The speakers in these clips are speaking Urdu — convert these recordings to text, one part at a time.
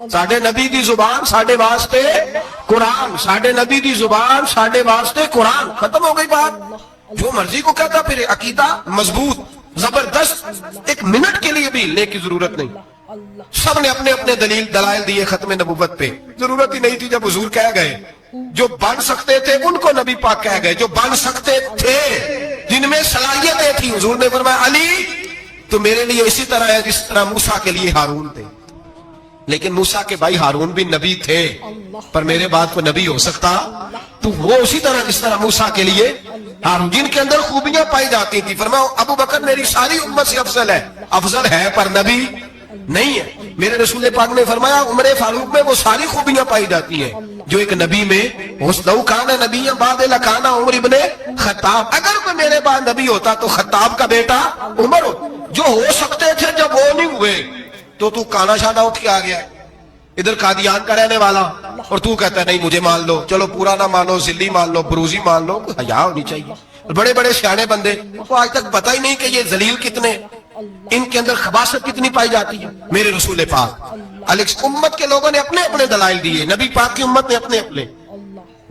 ساڈے نبی دی زبان ساڈے واسطے قرآن، ساڈے نبی دی زبان ساڈے واسطے قرآن، ختم ہو گئی بات۔ جو مرضی کو کہتا پھر عقیدہ مضبوط زبردست، ایک منٹ کے لیے بھی ہلنے کی ضرورت نہیں۔ سب نے اپنے اپنے دلائل دیے ختم نبوت پہ، ضرورت ہی نہیں تھی۔ جب حضور کہہ گئے جو بن سکتے تھے ان کو نبی پاک کہہ گئے، جو بن سکتے تھے جن میں صلاحیتیں تھی، حضور نے فرمایا علی تو میرے لیے اسی طرح ہے جس طرح موسیٰ کے لیے ہارون تھے۔ لیکن موسیٰ کے بھائی ہارون بھی نبی تھے، پر میرے بعد کو نبی ہو سکتا تو وہ اسی طرح جس طرح موسیٰ کے لیے ہارون، جن کے اندر خوبیاں پائی جاتی تھی۔ فرمایا ابو بکر میری ساری امت سے افضل ہے، افضل ہے پر نبی نہیں ہے۔ میرے رسول پاک نے فرمایا عمر فاروق میں وہ ساری خوبیاں پائی جاتی ہیں جو ایک نبی میں لو کان نبی بعد لکان عمر ابن خطاب، اگر کوئی میرے بعد نبی ہوتا تو خطاب کا بیٹا عمر ہو۔ جو ہو سکتے تھے جب وہ نہیں ہوئے تو کانا شانہ اٹھ کے آ گیا، ادھر قادیان کا رہنے والا، اور تو کہتا ہے نہیں مجھے مان لو، چلو پورا نہ مانو، ذلی مان لو، بروزی مان لو، حیا ہونی چاہیے۔ بڑے بڑے سیانے بندے کو آج تک پتہ ہی نہیں کہ یہ ذلیل کتنے، ان کے اندر خباثت کتنی پائی جاتی ہے۔ میرے رسول پاک امت کے لوگوں نے اپنے اپنے دلائل دیے، نبی پاک کی امت نے اپنے اپنے۔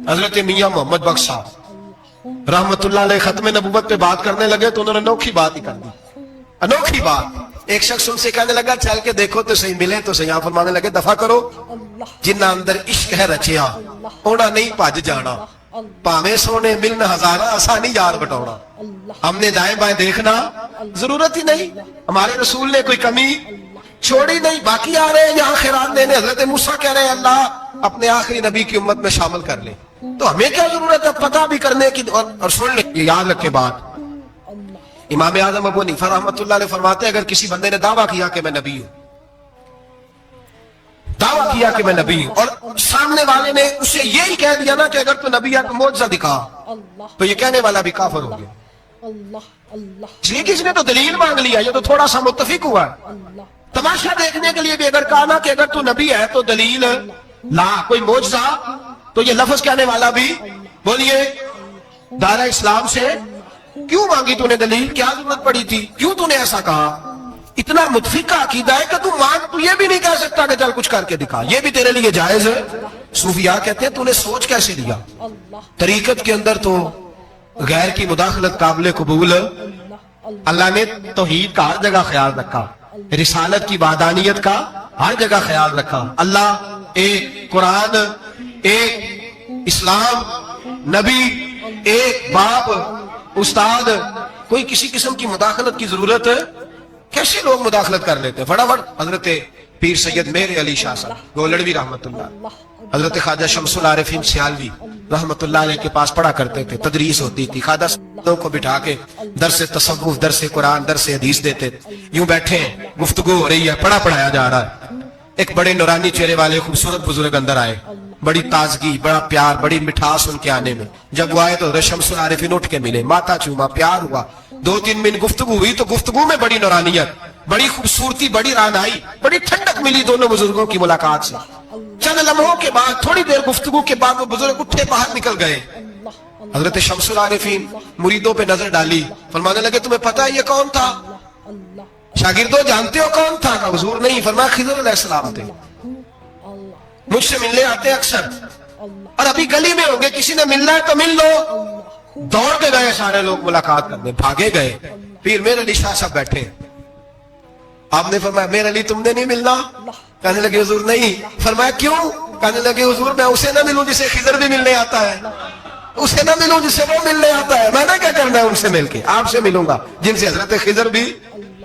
حضرت میاں محمد بخش صاحب رحمت اللہ علیہ ختم نبوت پہ بات کرنے لگے تو انہوں نے انوکھی بات ہی کر دی، انوکھی بات۔ ایک شخص ان سے کہنے لگا چل کے دیکھو تو صحیح، ملے تو صحیح۔ آپ فرمانے لگے دفع کرو، جنہ اندر عشق ہے رچیا اونا نہیں بھج جانا، پاویں سونے ملن ہزارہ آسانی یار بٹونا۔ ہم نے دائیں بائیں دیکھنا ضرورت ہی نہیں، ہمارے رسول نے کوئی کمی چھوڑی نہیں۔ باقی آ رہے ہیں یہاں خیرات دینے، حضرت موسیٰ کہہ رہے ہیں اللہ اپنے آخری نبی کی امت میں شامل کر لے، تو ہمیں کیا ضرورت ہے پتہ بھی کرنے کی اور سن لیں۔ یاد رکھے بات، امام اعظم ابو حنیفہ رحمۃ اللہ علیہ فرماتے ہیں اگر کسی بندے نے دعویٰ کیا کہ میں نبی ہوں، دعویٰ کیا کہ میں نبی ہوں، اور سامنے والے نے اسے یہی کہہ دیا نا کہ اگر تو نبی ہے تو معجزہ دکھا، تو یہ کہنے والا بھی کافر ہو گیا۔ اس لیے کسی نے تو دلیل مانگ لیا، یہ تو تھوڑا سا متفق ہوا ہے۔ تماشا دیکھنے کے لیے بھی اگر کہا نا کہ اگر تو نبی ہے تو دلیل لا، کوئی معجزہ، تو یہ لفظ کہنے والا بھی بولیے دارہ اسلام سے کیوں مانگی تو نے دلیل، کیا ضرورت پڑی تھی، کیوں تو نے ایسا کہا؟ اتنا متفقہ عقیدہ ہے کہ تو مانگ، تو یہ بھی نہیں کہہ سکتا کہ چل کچھ کر کے دکھا، یہ بھی تیرے لیے جائز ہے۔ صوفیاء کہتے ہیں تو نے سوچ کیسے لیا؟ طریقت کے اندر تو غیر کی مداخلت قابل قبول، اللہ نے توحید کا ہر جگہ خیال رکھا، رسالت کی وحدانیت کا ہر جگہ خیال رکھا۔ اللہ ایک، قرآن ایک، اسلام نبی ایک، باپ استاد، کوئی کسی قسم کی مداخلت کی ضرورت ہے؟ کیسے لوگ مداخلت کر لیتے ہیں فٹافٹ۔ حضرت پیر سید میر علی شاہ صاحب گولڑوی رحمت اللہ، حضرت خواجہ شمس العارفین سیالوی رحمت اللہ علیہ کے پاس پڑھا کرتے تھے، تدریس ہوتی تھی، خواجہ صاحب کو بٹھا کے درس تصوف، درس قرآن، درس حدیث دیتے، یوں بیٹھے ہیں گفتگو ہو رہی ہے، پڑھایا جا رہا ہے۔ ایک بڑے نورانی چہرے والے خوبصورت بزرگ اندر آئے، بڑی تازگی، بڑا پیار، بڑی مٹھاس ان کے آنے میں۔ جب وہ آئے تو شمس العارفین اٹھ کے ملے، ماتھا چوما، پیار ہوا، 2-3 منٹ گفتگو ہوئی تو گفتگو میں بڑی نورانیت، بڑی خوبصورتی، بڑی رانائی، بڑی ٹھنڈک ملی دونوں بزرگوں کی ملاقات سے۔ چند لمحوں کے بعد، تھوڑی دیر گفتگو کے بعد وہ بزرگ اٹھے باہر نکل گئے۔ حضرت شمس العارفین مریدوں پہ نظر ڈالی، فرمانے لگے تمہیں پتہ ہے یہ کون تھا؟ شاگردوں جانتے ہو کون تھا؟ حضور نہیں، فرمایا خضر علیہ السلام تھے، مجھ سے ملنے آتے اکثر، اور ابھی گلی میں ہوں گے، کسی نے ملنا ہے تو مل لو۔ دوڑ کے گئے سارے لوگ ملاقات کرنے، بھاگے گئے۔ پھر میرے علی شاہ صاحب بیٹھے، آپ نے فرمایا میرے علی تم نے نہیں ملنا؟ کہنے لگے حضور نہیں۔ فرمایا کیوں؟ کہنے لگے حضور میں اسے نہ ملوں جسے خضر بھی ملنے آتا ہے، اسے نہ ملوں جسے وہ ملنے آتا ہے، میں نے کیا کرنا ہے ان سے مل کے؟ آپ سے ملوں گا جن سے حضرت خضر بھی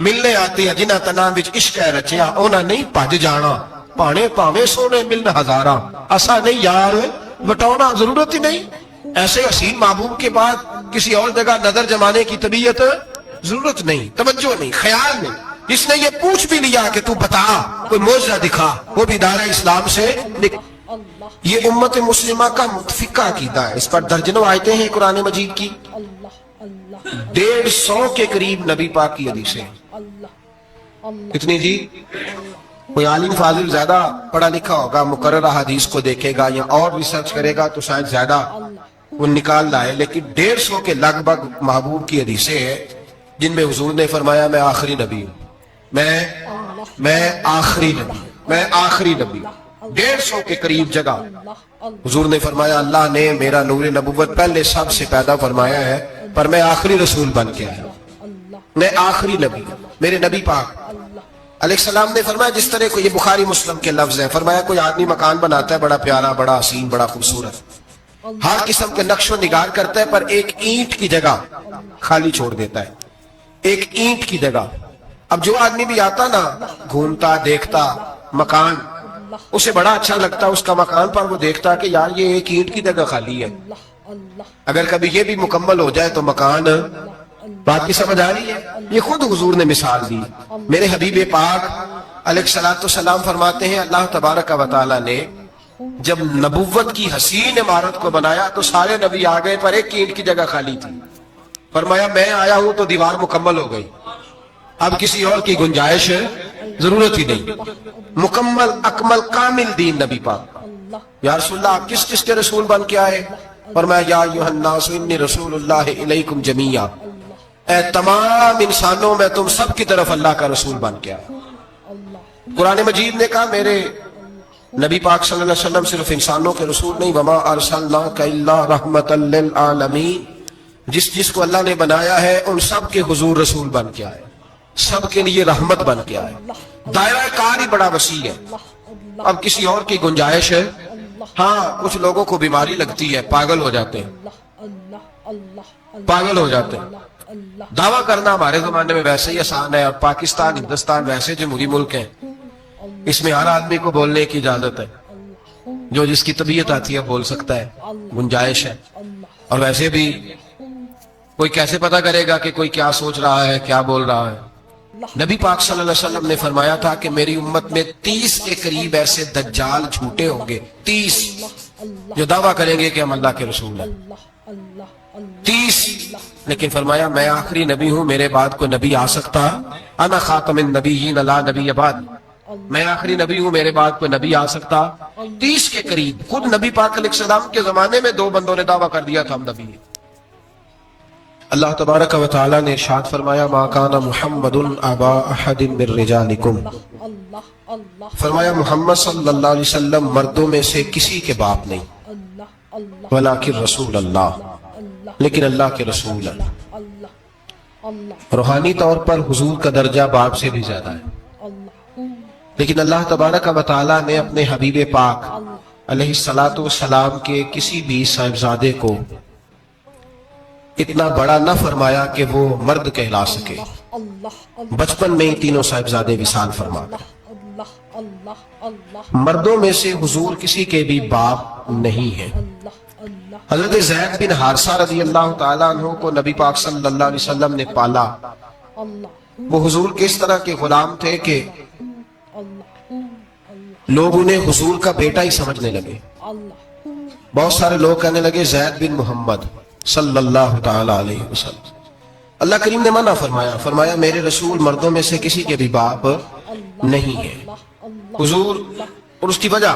ملنے آتی ہے، جنہ تنام وچ عشق ہے رچیا اونا نہیں بھج جانا، پانے پاویں سونے ملن ہزارہ اسا نہیں یار بٹونا۔ ضرورت ہی نہیں، ایسے حسین محبوب کے بعد کسی اور جگہ نظر جمانے کی طبیعت ضرورت نہیں، توجہ نہیں، خیال نہیں۔ اس نے یہ پوچھ بھی لیا کہ تو بتا، کوئی معجزہ دکھا، وہ بھی دارہ اسلام سے یہ امت مسلمہ کا متفقہ عقیدہ ہے۔ اس پر درجنوں آیتیں ہیں قرآن مجید کی، 150 کے قریب نبی پاک کی حدیثیں۔ کتنی جی؟ کوئی عالم فاضل زیادہ پڑھا لکھا ہوگا، مقررہ حدیث کو دیکھے گا یا اور ریسرچ کرے گا تو شاید زیادہ وہ نکال لائے، لیکن 150 کے لگ بھگ محبوب کی حدیثیں ہیں جن میں حضور نے فرمایا میں آخری نبی ہوں، میں آخری نبی ہوں۔ میں آخری نبی 150 کے قریب جگہ حضور نے فرمایا اللہ نے میرا نور نبوت پہلے سب سے پیدا فرمایا ہے پر میں آخری رسول بن کے آیا، میں آخری نبی ہوں۔ میرے نبی پاک علیہ السلام نے فرمایا، جس طرح کو یہ بخاری مسلم کے لفظ ہیں، فرمایا کوئی آدمی مکان بناتا ہے بڑا پیارا، بڑا حسین، بڑا خوبصورت، ہر قسم کے نقش و نگار کرتا ہے، پر ایک اینٹ کی جگہ خالی چھوڑ دیتا ہے، ایک اینٹ کی جگہ۔ اب جو آدمی بھی آتا نا، گھومتا دیکھتا مکان، اسے بڑا اچھا لگتا اس کا مکان، پر وہ دیکھتا کہ یار یہ ایک اینٹ کی جگہ خالی ہے، اگر کبھی یہ بھی مکمل ہو جائے تو مکان۔ بات کی سمجھ آ رہی ہے؟ یہ خود حضور نے مثال دی۔ میرے حبیب پاک علیہ السلام فرماتے ہیں اللہ تبارک و تعالی نے جب نبوت کی حسین عمارت کو بنایا تو سارے نبی آ گئے پر ایک اینٹ کی جگہ خالی تھی، فرمایا میں آیا ہوں تو دیوار مکمل ہو گئی، اب کسی اور کی گنجائش ضرورت ہی نہیں، مکمل اکمل کامل دین نبی پاک۔ یا رسول اللہ آپ کس کس کے رسول بن کے آئے؟ فرمایا یا ایھا الناس انی رسول اللہ الیکم جمیعا، اے تمام انسانوں میں تم سب کی طرف اللہ کا رسول بن کے آیا۔ قرآن مجید نے کہا میرے نبی پاک صلی اللہ علیہ وسلم صرف انسانوں کے رسول نہیں، وما ارسلناک الا رحمۃ للعالمین، جس کو اللہ نے بنایا ہے ان سب کے حضور رسول بن کے آئے، سب کے لیے رحمت بن کے آئے۔ دائرہ کار ہی بڑا وسیع ہے، اب کسی اور کی گنجائش ہے؟ ہاں کچھ لوگوں کو بیماری لگتی ہے، پاگل ہو جاتے ہیں، پاگل ہو جاتے ہیں۔ دعویٰ کرنا ہمارے زمانے میں ویسے ہی آسان ہے، اور پاکستان ہندوستان ویسے جمہوری ملک ہیں، اس میں ہر آدمی کو بولنے کی اجازت ہے، جو جس کی طبیعت آتی ہے بول سکتا ہے، گنجائش ہے۔ اور ویسے بھی کوئی کیسے پتہ کرے گا کہ کوئی کیا سوچ رہا ہے، کیا بول رہا ہے؟ نبی پاک صلی اللہ علیہ وسلم نے فرمایا تھا کہ میری امت میں 30 کے قریب ایسے دجال جھوٹے ہوں گے، 30 جو دعویٰ کریں گے کہ ہم اللہ کے رسول ہیں، 30۔ لیکن فرمایا میں آخری نبی ہوں، میرے بعد کوئی نبی آ سکتا، انا خاتم النبیین لا نبی بعد، میں آخری نبی ہوں، میرے بعد کوئی نبی آ سکتا۔ 30 کے قریب خود نبی پاک علیہ السلام کے زمانے میں 2 بندوں نے دعویٰ کر دیا تھا ہم نبی ہیں۔ اللہ تبارک و تعالی نے ارشاد فرمایا ما کان محمد ابا احد من رجالکم، فرمایا محمد صلی اللہ علیہ وسلم مردوں میں سے کسی کے باپ نہیں، ولکن رسول اللہ، لیکن اللہ کے رسول ہیں۔ روحانی طور پر حضور کا درجہ باپ سے بھی زیادہ ہے، لیکن اللہ تبارک و تعالی نے اپنے حبیب پاک علیہ السلام کے کسی بھی صاحبزادے کو اتنا بڑا نہ فرمایا کہ وہ مرد کہلا سکے، بچپن میں ہی تینوں صاحبزادے وصال فرما گئے۔ مردوں میں سے حضور کسی کے بھی باپ نہیں ہیں۔ حضرت زید بن حارثہ رضی اللہ تعالیٰ عنہ کو نبی پاک صلی اللہ علیہ وسلم نے پالا، وہ حضور کے اس طرح کے غلام تھے کہ لوگ انہیں حضور کا بیٹا ہی سمجھنے لگے۔ بہت سارے لوگ کہنے لگے زید بن محمد صلی اللہ تعالی علیہ وسلم۔ اللہ کریم نے منع فرمایا، فرمایا میرے رسول مردوں میں سے کسی کے بھی باپ نہیں ہے۔ حضور اور اس کی وجہ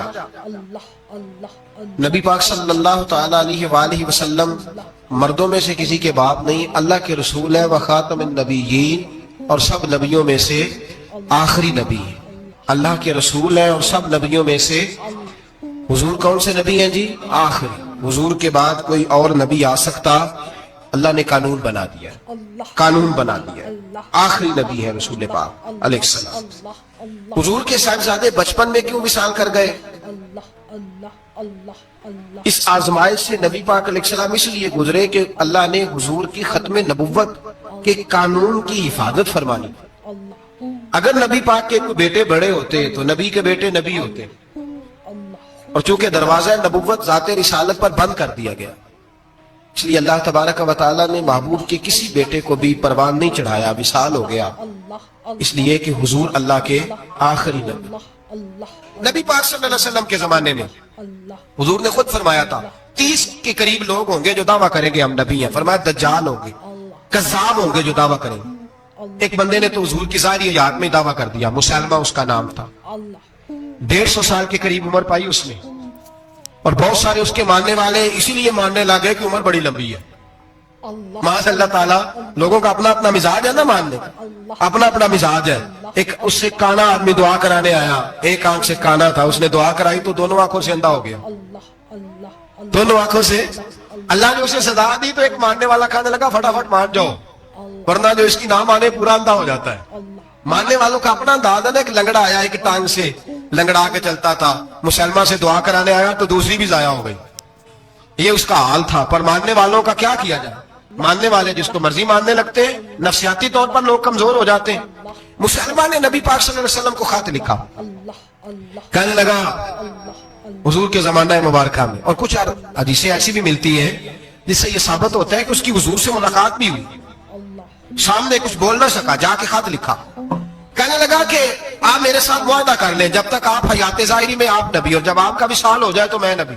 نبی پاک صلی اللہ تعالی علیہ وآلہ وسلم مردوں میں سے کسی کے باپ نہیں، اللہ کے رسول ہے، وخاتم النبیین، اور سب نبیوں میں سے آخری نبی ہے۔ اللہ کے رسول ہیں اور سب نبیوں میں سے حضور کون سے نبی ہیں جی؟ آخری۔ حضور کے بعد کوئی اور نبی آ سکتا؟ اللہ نے قانون بنا دیا، قانون بنا دیا، آخری نبی ہے رسول پاک علیہ السلام۔ حضور کے صاحبزادے بچپن میں کیوں وصال کر گئے؟ اس آزمائش سے نبی پاک علیہ السلام اس لیے گزرے کہ اللہ نے حضور کی ختم نبوت کے قانون کی حفاظت فرمانی۔ اگر نبی پاک کے بیٹے بڑے ہوتے تو نبی کے بیٹے نبی ہوتے، اور چونکہ دروازہ نبوت ذات رسالت پر بند کر دیا گیا، اس لیے اللہ تبارک و تعالی نے محبوب کے کسی بیٹے کو بھی پروان نہیں چڑھایا، وصال ہو گیا، اس لیے کہ حضور اللہ کے آخری نبی۔ نبی پاک صلی اللہ علیہ وسلم کے زمانے میں حضور نے خود فرمایا تھا 30 کے قریب لوگ ہوں گے جو دعویٰ کریں گے ہم نبی ہیں، فرمایا دجال ہوں گے، کذاب ہوں گے جو دعویٰ کریں گے۔ ایک بندے نے تو حضور کی ظاہری حیات میں دعویٰ کر دیا، مسلمہ اس کا نام تھا، 150 سال کے قریب عمر پائی اس نے، اور بہت سارے اس کے ماننے والے اسی لیے ماننے لگے کہ عمر بڑی لمبی ہے، معاذ اللہ تعالیٰ لوگوں کا اپنا اپنا مزاج ہے نا ماننے کا، اپنا اپنا مزاج ہے. ایک اس سے کانا آدمی دعا کرانے آیا، ایک آنکھ سے کانا تھا، اس نے دعا کرائی تو دونوں آنکھوں سے اندھا ہو گیا، دونوں آنکھوں سے. اللہ نے اسے سزا دی تو ایک ماننے والا کہنے لگا فٹافٹ مان جاؤ، ورنہ جو اس کی نہ مانے پورا اندھا ہو جاتا ہے. ماننے والوں کا اپنا انداز ہے نا. ایک لنگڑا آیا ایک ٹانگ سے لنگڑا کے چلتا تھا، مسلمہ سے دعا کرانے آیا تو دوسری بھی ضائع ہو گئی. یہ اس کا حال تھا. پر ماننے والوں کا کیا کیا جائے؟ ماننے والے جس کو مرضی ماننے لگتے ہیں، نفسیاتی طور پر لوگ کمزور ہو جاتے ہیں. مسلمہ نے نبی پاک صلی اللہ علیہ وسلم کو خط لکھا، کہنے لگا حضور کے زمانہ مبارکہ میں، اور کچھ حدیثیں ایسی بھی ملتی ہیں جس سے یہ ثابت ہوتا ہے کہ اس کی حضور سے ملاقات بھی ہوئی، سامنے کچھ بول نہ سکا، جا کے خط لکھا. کہنے لگا کہ آپ میرے ساتھ معاہدہ کر لیں، جب تک آپ حیات ظاہری میں آپ نبی، اور جب آپ کا وصال ہو جائے تو میں نبی.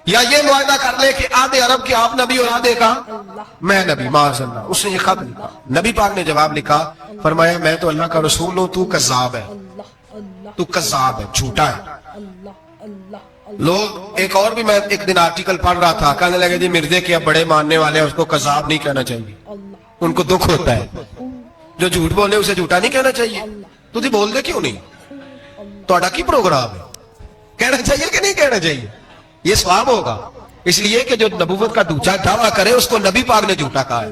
یا یہ معاہدہ کر لے کہ آدھے عرب کے آپ نبی اور آدھے کا میں نبی. معاذ اللہ. اس نے یہ خط لکھا. نبی پاک نے جواب لکھا، فرمایا میں تو اللہ کا رسول ہوں، تو کذاب ہے، تو کذاب ہے، جھوٹا ہے. لوگ ایک اور بھی، میں ایک دن آرٹیکل پڑھ رہا تھا، کہنے لگے جی مرزے کے اب بڑے ماننے والے ہیں، اس کو کذاب نہیں کہنا چاہیے، ان کو دکھ ہوتا ہے. جو جھوٹ بولے اسے جھوٹا نہیں کہنا چاہیے. تو جی بول دے کیوں نہیں؟ تو اڈا کی پروگرام ہے، کہنا چاہیے کہ نہیں کہنا چاہیے؟ یہ ثواب ہوگا. اس لیے کہ جو نبوت کا دوچا دعویٰ کرے اس کو نبی پاک نے جھوٹا کہا ہے.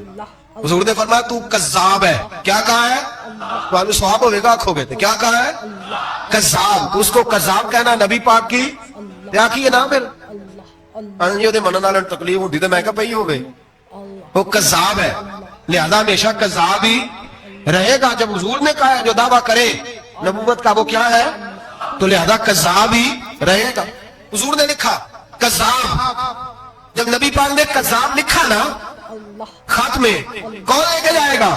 حضور نے فرمایا تو کذاب ہے. کیا کہا ہے؟ تو ثواب ہوئے گا کھو گئے تھے. کیا کہا ہے؟ کذاب. تو اس کو کذاب کہنا نبی پاک کی کیا کی ہے نا. پھر انجیو دے منن والے تکلیف ہوتی تو میں کہا پئی ہوئے، وہ کذاب ہے، لہذا ہمیشہ کذاب ہی رہے گا. جب حضور نے کہا ہے جو دعویٰ کرے نبوت کا وہ کیا ہے، تو لہذا کذاب ہی رہے گا. حضور نے لکھا کذاب. جب نبی پاک نے کذاب لکھا نا خط میں، کون لے کے جائے گا؟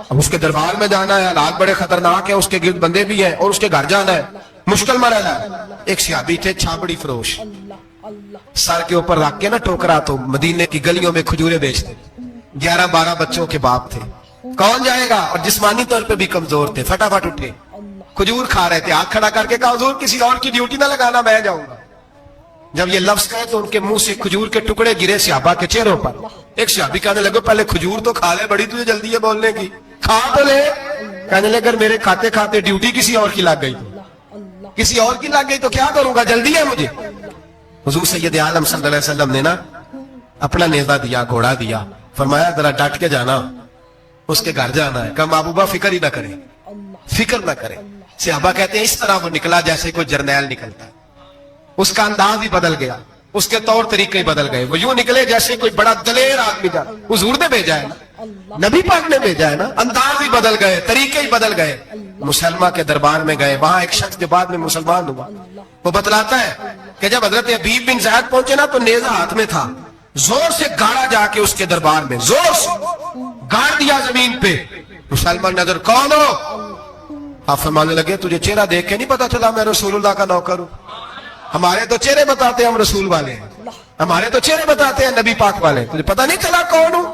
اب اس کے دربار میں جانا ہے، حالات بڑے خطرناک ہیں، اس کے گرد بندے بھی ہیں، اور اس کے گھر جانا ہے، مشکل میں رہنا ہے. ایک صحابی تھے چھاپڑی فروش، سر کے اوپر رکھ کے نا ٹوکرا، تو مدینے کی گلیوں میں کھجورے بیچتے. 11-12 بچوں کے باپ تھے. کون جائے گا؟ اور جسمانی طور پہ بھی کمزور تھے. فٹافٹ اٹھے، کھجور کھا رہے تھے، ہاتھ کھڑا کر کے کہا حضور کسی اور کی ڈیوٹی نہ لگانا، میں جاؤں گا. جب یہ لفظ کہے تو ان کے منہ سے کھجور کے ٹکڑے گرے صحابہ کے چہروں پر. ایک صحابی کہنے لگے پہلے کھجور تو کھا لے، بڑی تجھے جلدی ہے بولنے کی، کھا تو لے. کہنے لگے اگر میرے کھاتے کھاتے ڈیوٹی کسی اور کی لگ گئی تو، کسی اور کی لگ گئی تو کیا کروں گا، جلدی ہے مجھے. حضور سید عالم صلی اللہ علیہ وسلم نے نا اپنا نیزہ دیا، گھوڑا دیا، فرمایا ذرا ڈٹ کے جانا، اس کے گھر جانا ہے. کہا محبوبہ فکر ہی نہ کرے، فکر نہ کرے. صحابہ کہتے ہیں اس طرح وہ نکلا جیسے کوئی جرنیل نکلتا ہے. اس کا انداز ہی بدل گیا، اس کے طور طریقے ہی بدل گئے. وہ یوں نکلے جیسے کوئی بڑا دلیر آدمی جا. حضور نے بھیجا ہے نا، نبی پاک نے بھیجا ہے نا. انداز ہی بدل گئے، طریقے ہی بدل گئے. مسلمہ کے دربار میں گئے، وہاں ایک شخص جو بعد میں مسلمان ہوا، وہ بتلاتا ہے کہ جب حضرت حبیب بن زید پہنچے نا تو نیزہ ہاتھ میں تھا، زور سے گاڑا جا کے اس کے دربار میں، زور سے گاڑ دیا زمین پہ. مسلمان نظر کون ہو؟ آپ فرمانے لگے تجھے چہرہ دیکھ کے نہیں پتا چلا میں رسول اللہ کا نوکر ہوں؟ ہمارے تو چہرے بتاتے ہیں ہم رسول والے ہیں، ہمارے تو چہرے بتاتے ہیں نبی پاک والے. تجھے پتا نہیں چلا کون ہوں؟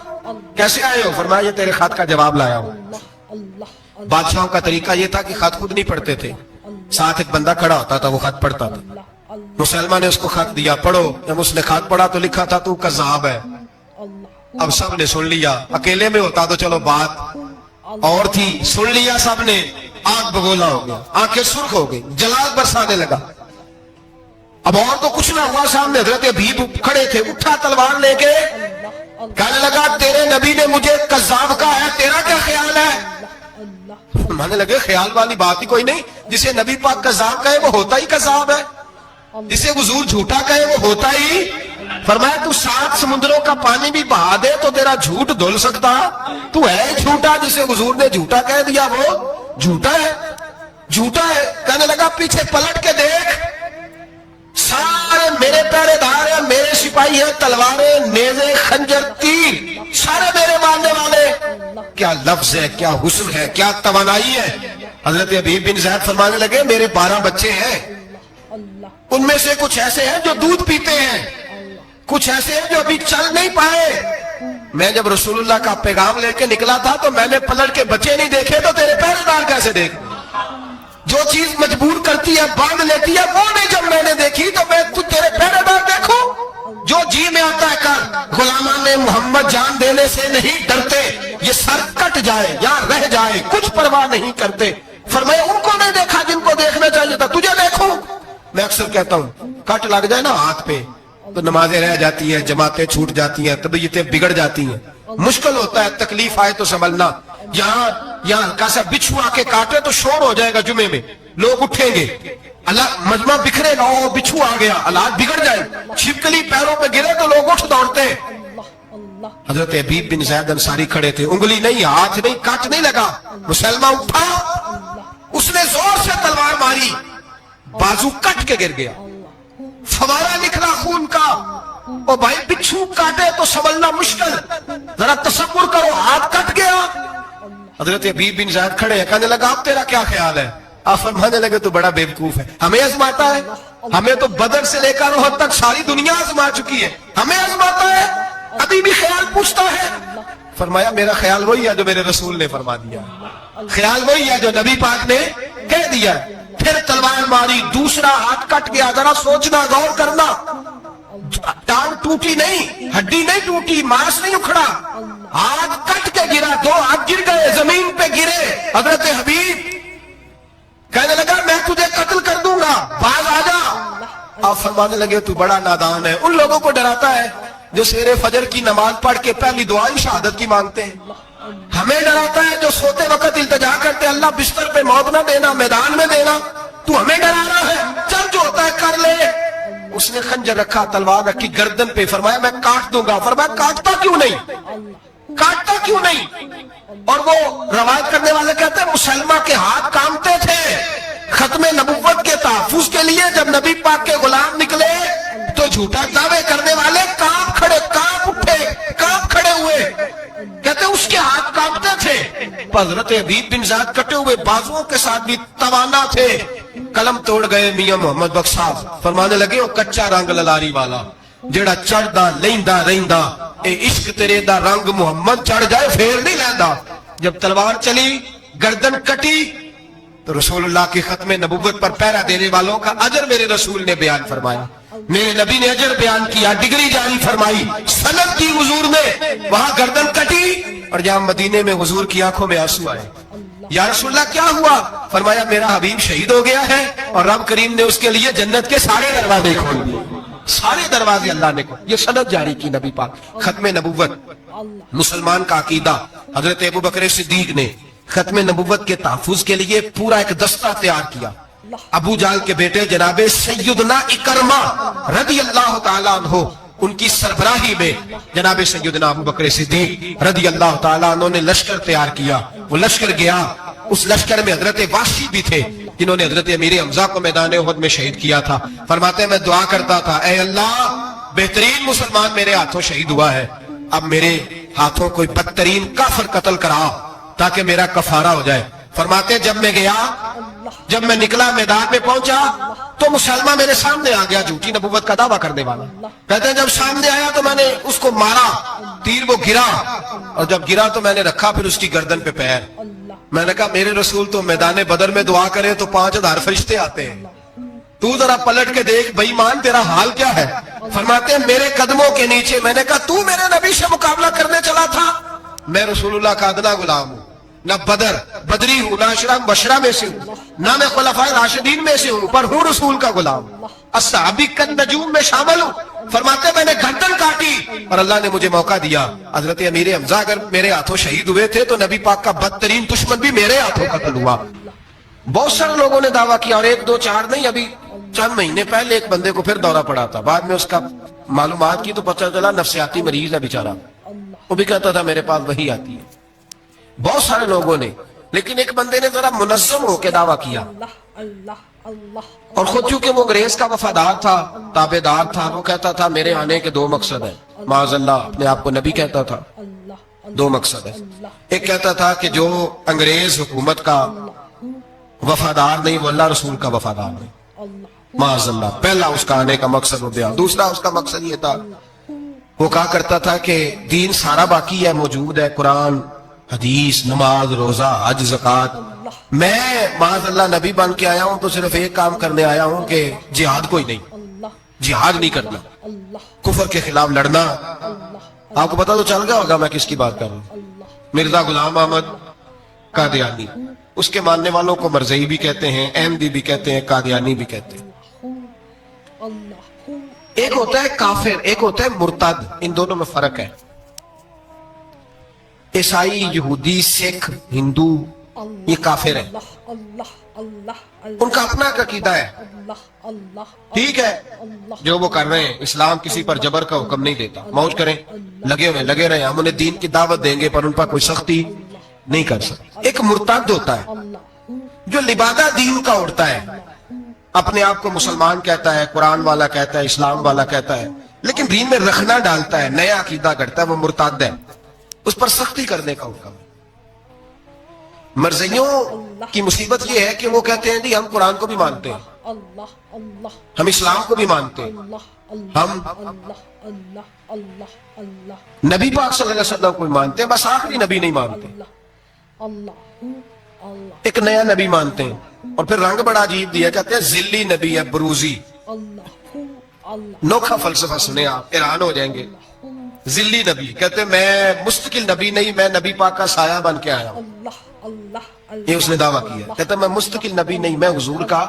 کیسے آئے ہو؟ فرمایا یہ تیرے خط کا جواب لایا ہوں. بادشاہوں کا طریقہ یہ تھا کہ خط خود نہیں پڑھتے تھے، ساتھ ایک بندہ کھڑا ہوتا تھا، وہ خط پڑھتا تھا. مسلمان نے اس کو خط دیا، پڑھو. جب اس نے خط پڑھا تو لکھا تھا تو کذاب ہے. اب سب نے سن لیا. اکیلے میں ہوتا تو چلو بات اور تھی، سن لیا سب نے. آنکھ بگولا ہو گیا، آنکھیں سرخ ہو گئی، جلال برسانے لگا. اب اور تو کچھ نہ ہوا. سامنے حضرت حبیب کھڑے تھے، اٹھا تلوار لے کے کہنے لگا تیرے نبی نے مجھے کذاب کہا ہے، تیرا کیا خیال ہے؟ مانے لگے خیال والی بات ہی کوئی نہیں. جسے نبی پاک کذاب کہے وہ ہوتا ہی کذاب ہے، جسے حضور جھوٹا کہے وہ ہوتا ہی. فرمایا تو 7 سمندروں کا پانی بھی بہا دے تو تیرا جھوٹ دھل سکتا، تو ہے جھوٹا. جسے حضور نے جھوٹا کہہ دیا وہ جھوٹا ہے، جھوٹا ہے. کہنے لگا پیچھے پلٹ کے دیکھ، سارے میرے پہرے دار ہیں، میرے سپاہی ہیں، تلواریں، نیزے، خنجر، تیر، سارے میرے ماننے والے. کیا لفظ ہے، کیا حسن ہے، کیا توانائی ہے. حضرت حبیب بن زید فرمانے لگے میرے 12 بچے ہیں، ان میں سے کچھ ایسے ہیں جو دودھ پیتے ہیں، کچھ ایسے ہیں جو ابھی چل نہیں پائے. میں جب رسول اللہ کا پیغام لے کے نکلا تھا تو میں نے پلٹ کے بچے نہیں دیکھے، تو تیرے پہرے دار کیسے دیکھ؟ جو چیز مجبور کرتی ہے، باندھ لیتی ہے، وہ نہیں جب میں نے دیکھی تو میں تیرے پہرے دار دیکھوں؟ جو جی میں آتا ہے کر. غلامان محمد جان دینے سے نہیں ڈرتے، یہ سر کٹ جائے یا رہ جائے کچھ پرواہ نہیں کرتے۔ فرمایا ان کو نہیں دیکھا جن کو دیکھنا چاہیے تھا، تجھے دیکھوں۔ میں اکثر کہتا ہوں کٹ لگ جائے نا ہاتھ پہ تو نمازیں رہ جاتی ہیں، جماعتیں چھوٹ جاتی ہیں، طبیعتیں بگڑ جاتی ہیں، مشکل ہوتا ہے، تکلیف آئے تو سنبھلنا۔ یہاں ہلکا سا بچھو آ کے کاٹے تو شور ہو جائے گا، جمعے میں لوگ اٹھیں گے، اللہ مجمع بکھرے گا، او بچھو آ گیا، حالات بگڑ جائے، چھپکلی پیروں پہ گرے تو لوگ اٹھ دوڑتے ہیں۔ حضرت حبیب بن زید انصاری کھڑے تھے، انگلی نہیں، ہاتھ نہیں، کٹ نہیں لگا، مسلمہ اٹھا، اس نے زور سے تلوار ماری، بازو کٹ کے گر گیا، فوارہ نکلا خون کا۔ او بھائی بچھو کاٹے تو سنبھلنا مشکل، ذرا تصور کرو ہاتھ کٹ گیا۔ حضرت حبیب بن زید کھڑے ہیں، کہنے لگا اب تیرا کیا خیال ہے؟ آپ فرمانے لگے تو بڑا بیوقوف ہے، ہمیں آزماتا ہے، ہمیں تو بدر سے لے کر احد تک ساری دنیا آزما چکی ہے، ہمیں آزماتا ہے، ابھی بھی خیال پوچھتا ہے۔ فرمایا میرا خیال وہی ہے جو میرے رسول نے فرما دیا، خیال وہی ہے جو نبی پاک نے کہہ دیا۔ پھر تلوار ماری، دوسرا ہاتھ کٹ گیا، ذرا سوچنا، غور کرنا، ٹانگ ٹوٹی نہیں، ہڈی نہیں ٹوٹی، ماس نہیں اکھڑا، ہاتھ کٹ کے گرا، دو ہاتھ گر گئے، زمین پہ گرے۔ حضرت حبیب کہنے لگا میں تجھے قتل کر دوں گا، باز آ جا۔ آپ فرمانے لگے تو بڑا نادان ہے، ان لوگوں کو ڈراتا ہے جو سحر فجر کی نماز پڑھ کے پہلی دعا شہادت کی مانگتے ہیں، ہمیں ڈراتا ہے جو سوتے وقت التجا کرتے اللہ بستر پہ موت نہ دینا، میدان میں دینا، تو ہمیں ڈرا رہا ہے، چل جو ہوتا ہے کر لے۔ اس نے خنجر رکھا، تلوار رکھی گردن پہ، فرمایا میں کاٹ دوں گا۔ فرمایا کاٹتا کیوں نہیں، کاٹتا کیوں نہیں؟ اور وہ روایت کرنے والے کہتے ہیں مسلمہ کے ہاتھ کامتے تھے ختم نبوت کے تحفظ کے لیے، جب نبی پاک کے غلام نکلے تو جھوٹا دعوے کرنے والے کانپ کھڑے، کانپ اٹھے، کانپ کھڑے ہوئے، کہتے اس کے ہاتھ کانپتے تھے۔ حضرت حبیب بن زید کٹے ہوئے بازوؤں کے ساتھ بھی توانا تھے، قلم توڑ گئے میاں محمد بخش صاحب، فرمانے لگے وہ کچا رنگ للاری والا جیڑا چڑھدا لیندا رہندا، اے عشق تیرے دا رنگ محمد چڑھ جائے پھر نہیں لیندا۔ جب تلوار چلی، گردن کٹی، تو رسول اللہ کی ختم نبوت پر پہرا دینے والوں کا اجر میرے رسول نے بیان فرمایا، میرے نبی نے اجر بیان کیا، ڈگری جاری فرمائی، سند کی حضور میں، وہاں گردن کٹی، اور جہاں مدینے میں حضور کی آنکھوں میں آنسو آئے۔ یا رسول اللہ کیا ہوا؟ فرمایا میرا حبیب شہید ہو گیا ہے، اور رب کریم نے اس کے لیے جنت کے سارے دروازے کھول دیے، سارے دروازے اللہ نے کھول، یہ سند جاری کی نبی پاک، ختم نبوت۔ مسلمان کا عقیدہ، حضرت ابوبکر صدیق نے ختم نبوت کے تحفظ کے لیے پورا ایک دستہ تیار کیا۔ ابو جہل کے بیٹے جناب سیدنا اکرمہ رضی اللہ تعالیٰ عنہ، ان کی سربراہی میں جناب سیدنا ابوبکر صدیق رضی اللہ تعالیٰ عنہ نے لشکر تیار کیا۔ وہ لشکر گیا، اس لشکر میں حضرت واشی بھی تھے جنہوں نے حضرت امیر حمزہ کو میدان احد میں شہید کیا تھا۔ فرماتے ہیں میں دعا کرتا تھا اے اللہ بہترین مسلمان میرے ہاتھوں شہید ہوا ہے، اب میرے ہاتھوں کوئی بدترین کافر قتل کرا تاکہ میرا کفارہ ہو جائے۔ فرماتے ہیں جب میں گیا، جب میں نکلا میدان میں پہنچا تو مسلمہ میرے سامنے آ گیا، جھوٹی نبوت کا دعویٰ کرنے والا۔ کہتے ہیں جب سامنے آیا تو میں نے اس کو مارا، تیر وہ گرا، اور جب گرا تو میں نے رکھا پھر اس کی گردن پہ پیر۔ میں نے کہا میرے رسول تو میدان بدر میں دعا کرے تو 5000 فرشتے آتے ہیں، تو ذرا پلٹ کے دیکھ بے ایمان تیرا حال کیا ہے؟ فرماتے ہیں میرے قدموں کے نیچے، میں نے کہا تو میرے نبی سے مقابلہ کرنے چلا تھا؟ میں رسول اللہ کا ادنا غلام ہوں، نہ بدری ہوں، نہ اشرا بشرا میں سے ہوں، نہ میں خلفائے راشدین میں سے ہوں، پر ہوں رسول کا غلام، الصحابی النجوم میں شامل ہوں۔ فرماتے میں نے گردن کاٹی اور اللہ نے مجھے موقع دیا۔ حضرت امیر حمزہ اگر میرے ہاتھوں شہید ہوئے تھے تو نبی پاک کا بدترین دشمن بھی میرے ہاتھوں قتل ہوا۔ بہت سارے لوگوں نے دعویٰ کیا، اور 1 2 4 نہیں، ابھی چند مہینے پہلے ایک بندے کو پھر دورہ پڑا تھا، بعد میں اس کا معلومات کی تو پتہ چلا نفسیاتی مریض ہے بیچارہ، وہ بھی کہتا تھا میرے پاس وہی آتی ہے۔ بہت سارے لوگوں نے، لیکن ایک بندے نے ذرا منظم ہو کے دعویٰ کیا، اور خود چونکہ وہ انگریز کا وفادار تھا، تابعدار تھا، وہ کہتا تھا میرے آنے کے 2 مقصد ہیں، معاذ اللہ اپنے آپ کو نبی کہتا تھا، 2 مقصد ہیں۔ ایک کہتا تھا کہ جو انگریز حکومت کا وفادار نہیں وہ اللہ رسول کا وفادار نہیں، معاذ اللہ، پہلا اس کا آنے کا مقصد ہو گیا۔ دوسرا اس کا مقصد یہ تھا، وہ کہا کرتا تھا کہ دین سارا باقی ہے، موجود ہے، قرآن حدیث نماز روزہ حج زکوٰۃ، میں معاذ اللہ نبی بن کے آیا ہوں تو صرف ایک کام کرنے آیا ہوں کہ جہاد کوئی نہیں، جہاد نہیں کرنا، کفر کے خلاف لڑنا، آپ کو پتا تو چل گیا ہوگا میں کس کی بات کر رہا ہوں. مرزا غلام احمد قادیانی. اس کے ماننے والوں کو مرزئی بھی کہتے ہیں, احمدی بھی کہتے ہیں, قادیانی بھی کہتے ہیں. ایک ہوتا ہے کافر, ایک ہوتا ہے مرتد. ان دونوں میں فرق ہے. عیسائی, یہودی, سکھ, ہندو یہ کافر ہیں. ان کا اپنا عقیدہ ہے. ٹھیک ہے, جو وہ کر رہے ہیں, اسلام کسی پر جبر کا حکم نہیں دیتا. موج کریں, لگے رہے, ہم انہیں دین کی دعوت دیں گے پر ان پر کوئی سختی نہیں کر سکتے. ایک مرتد ہوتا ہے جو لبادہ دین کا اڑتا ہے, اپنے آپ کو مسلمان کہتا ہے, قرآن والا کہتا ہے, اسلام والا کہتا ہے, لیکن دین میں رخنا ڈالتا ہے, نیا عقیدہ کرتا ہے, وہ مرتد ہے. اس پر سختی کرنے کا حکم ہے. مرزیوں کی مصیبت یہ ہے کہ وہ کہتے ہیں جی ہم قرآن کو بھی مانتے ہیں, ہم اسلام کو بھی مانتے ہیں, ہم نبی پاک صلی اللہ علیہ وسلم کو بھی مانتے ہیں, بس آخری نبی نہیں مانتے. ایک نیا نبی مانتے ہیں, اور پھر رنگ بڑا عجیب دیا, کہتے ہیں ذلی نبی ہے, بروزی. نوکھا فلسفہ سنے آپ, حیران ہو جائیں گے. ذلی نبی کہتے ہیں میں مستقل نبی نہیں, میں نبی پاک کا سایہ بن کے آیا ہوں. یہ اس نے دعویٰ کیا, کہتا ہے میں مستقل نبی نہیں, میں حضور کا.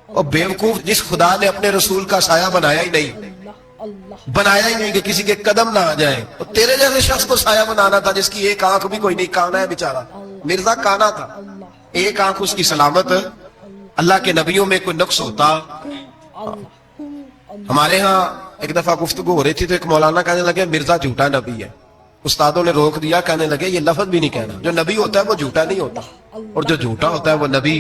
اور بیوقوف, جس خدا نے اپنے رسول کا سایہ بنایا ہی نہیں کہ کسی کے قدم نہ آ جائے. تیرے جیسے شخص کو سایہ بنانا تھا جس کی ایک آنکھ بھی کوئی نہیں, کانا ہے بیچارہ. مرزا کانا تھا, ایک آنکھ اس کی سلامت. اللہ کے نبیوں میں کوئی نقص ہوتا. ہمارے ہاں ایک دفعہ گفتگو ہو رہی تھی تو ایک مولانا کہنے لگے مرزا جھوٹا نبی ہے. استادوں نے روک دیا, کہنے لگے یہ لفظ بھی نہیں کہنا, جو نبی ہوتا ہے وہ جھوٹا نہیں ہوتا, اور جو جھوٹا ہوتا ہے وہ نبی.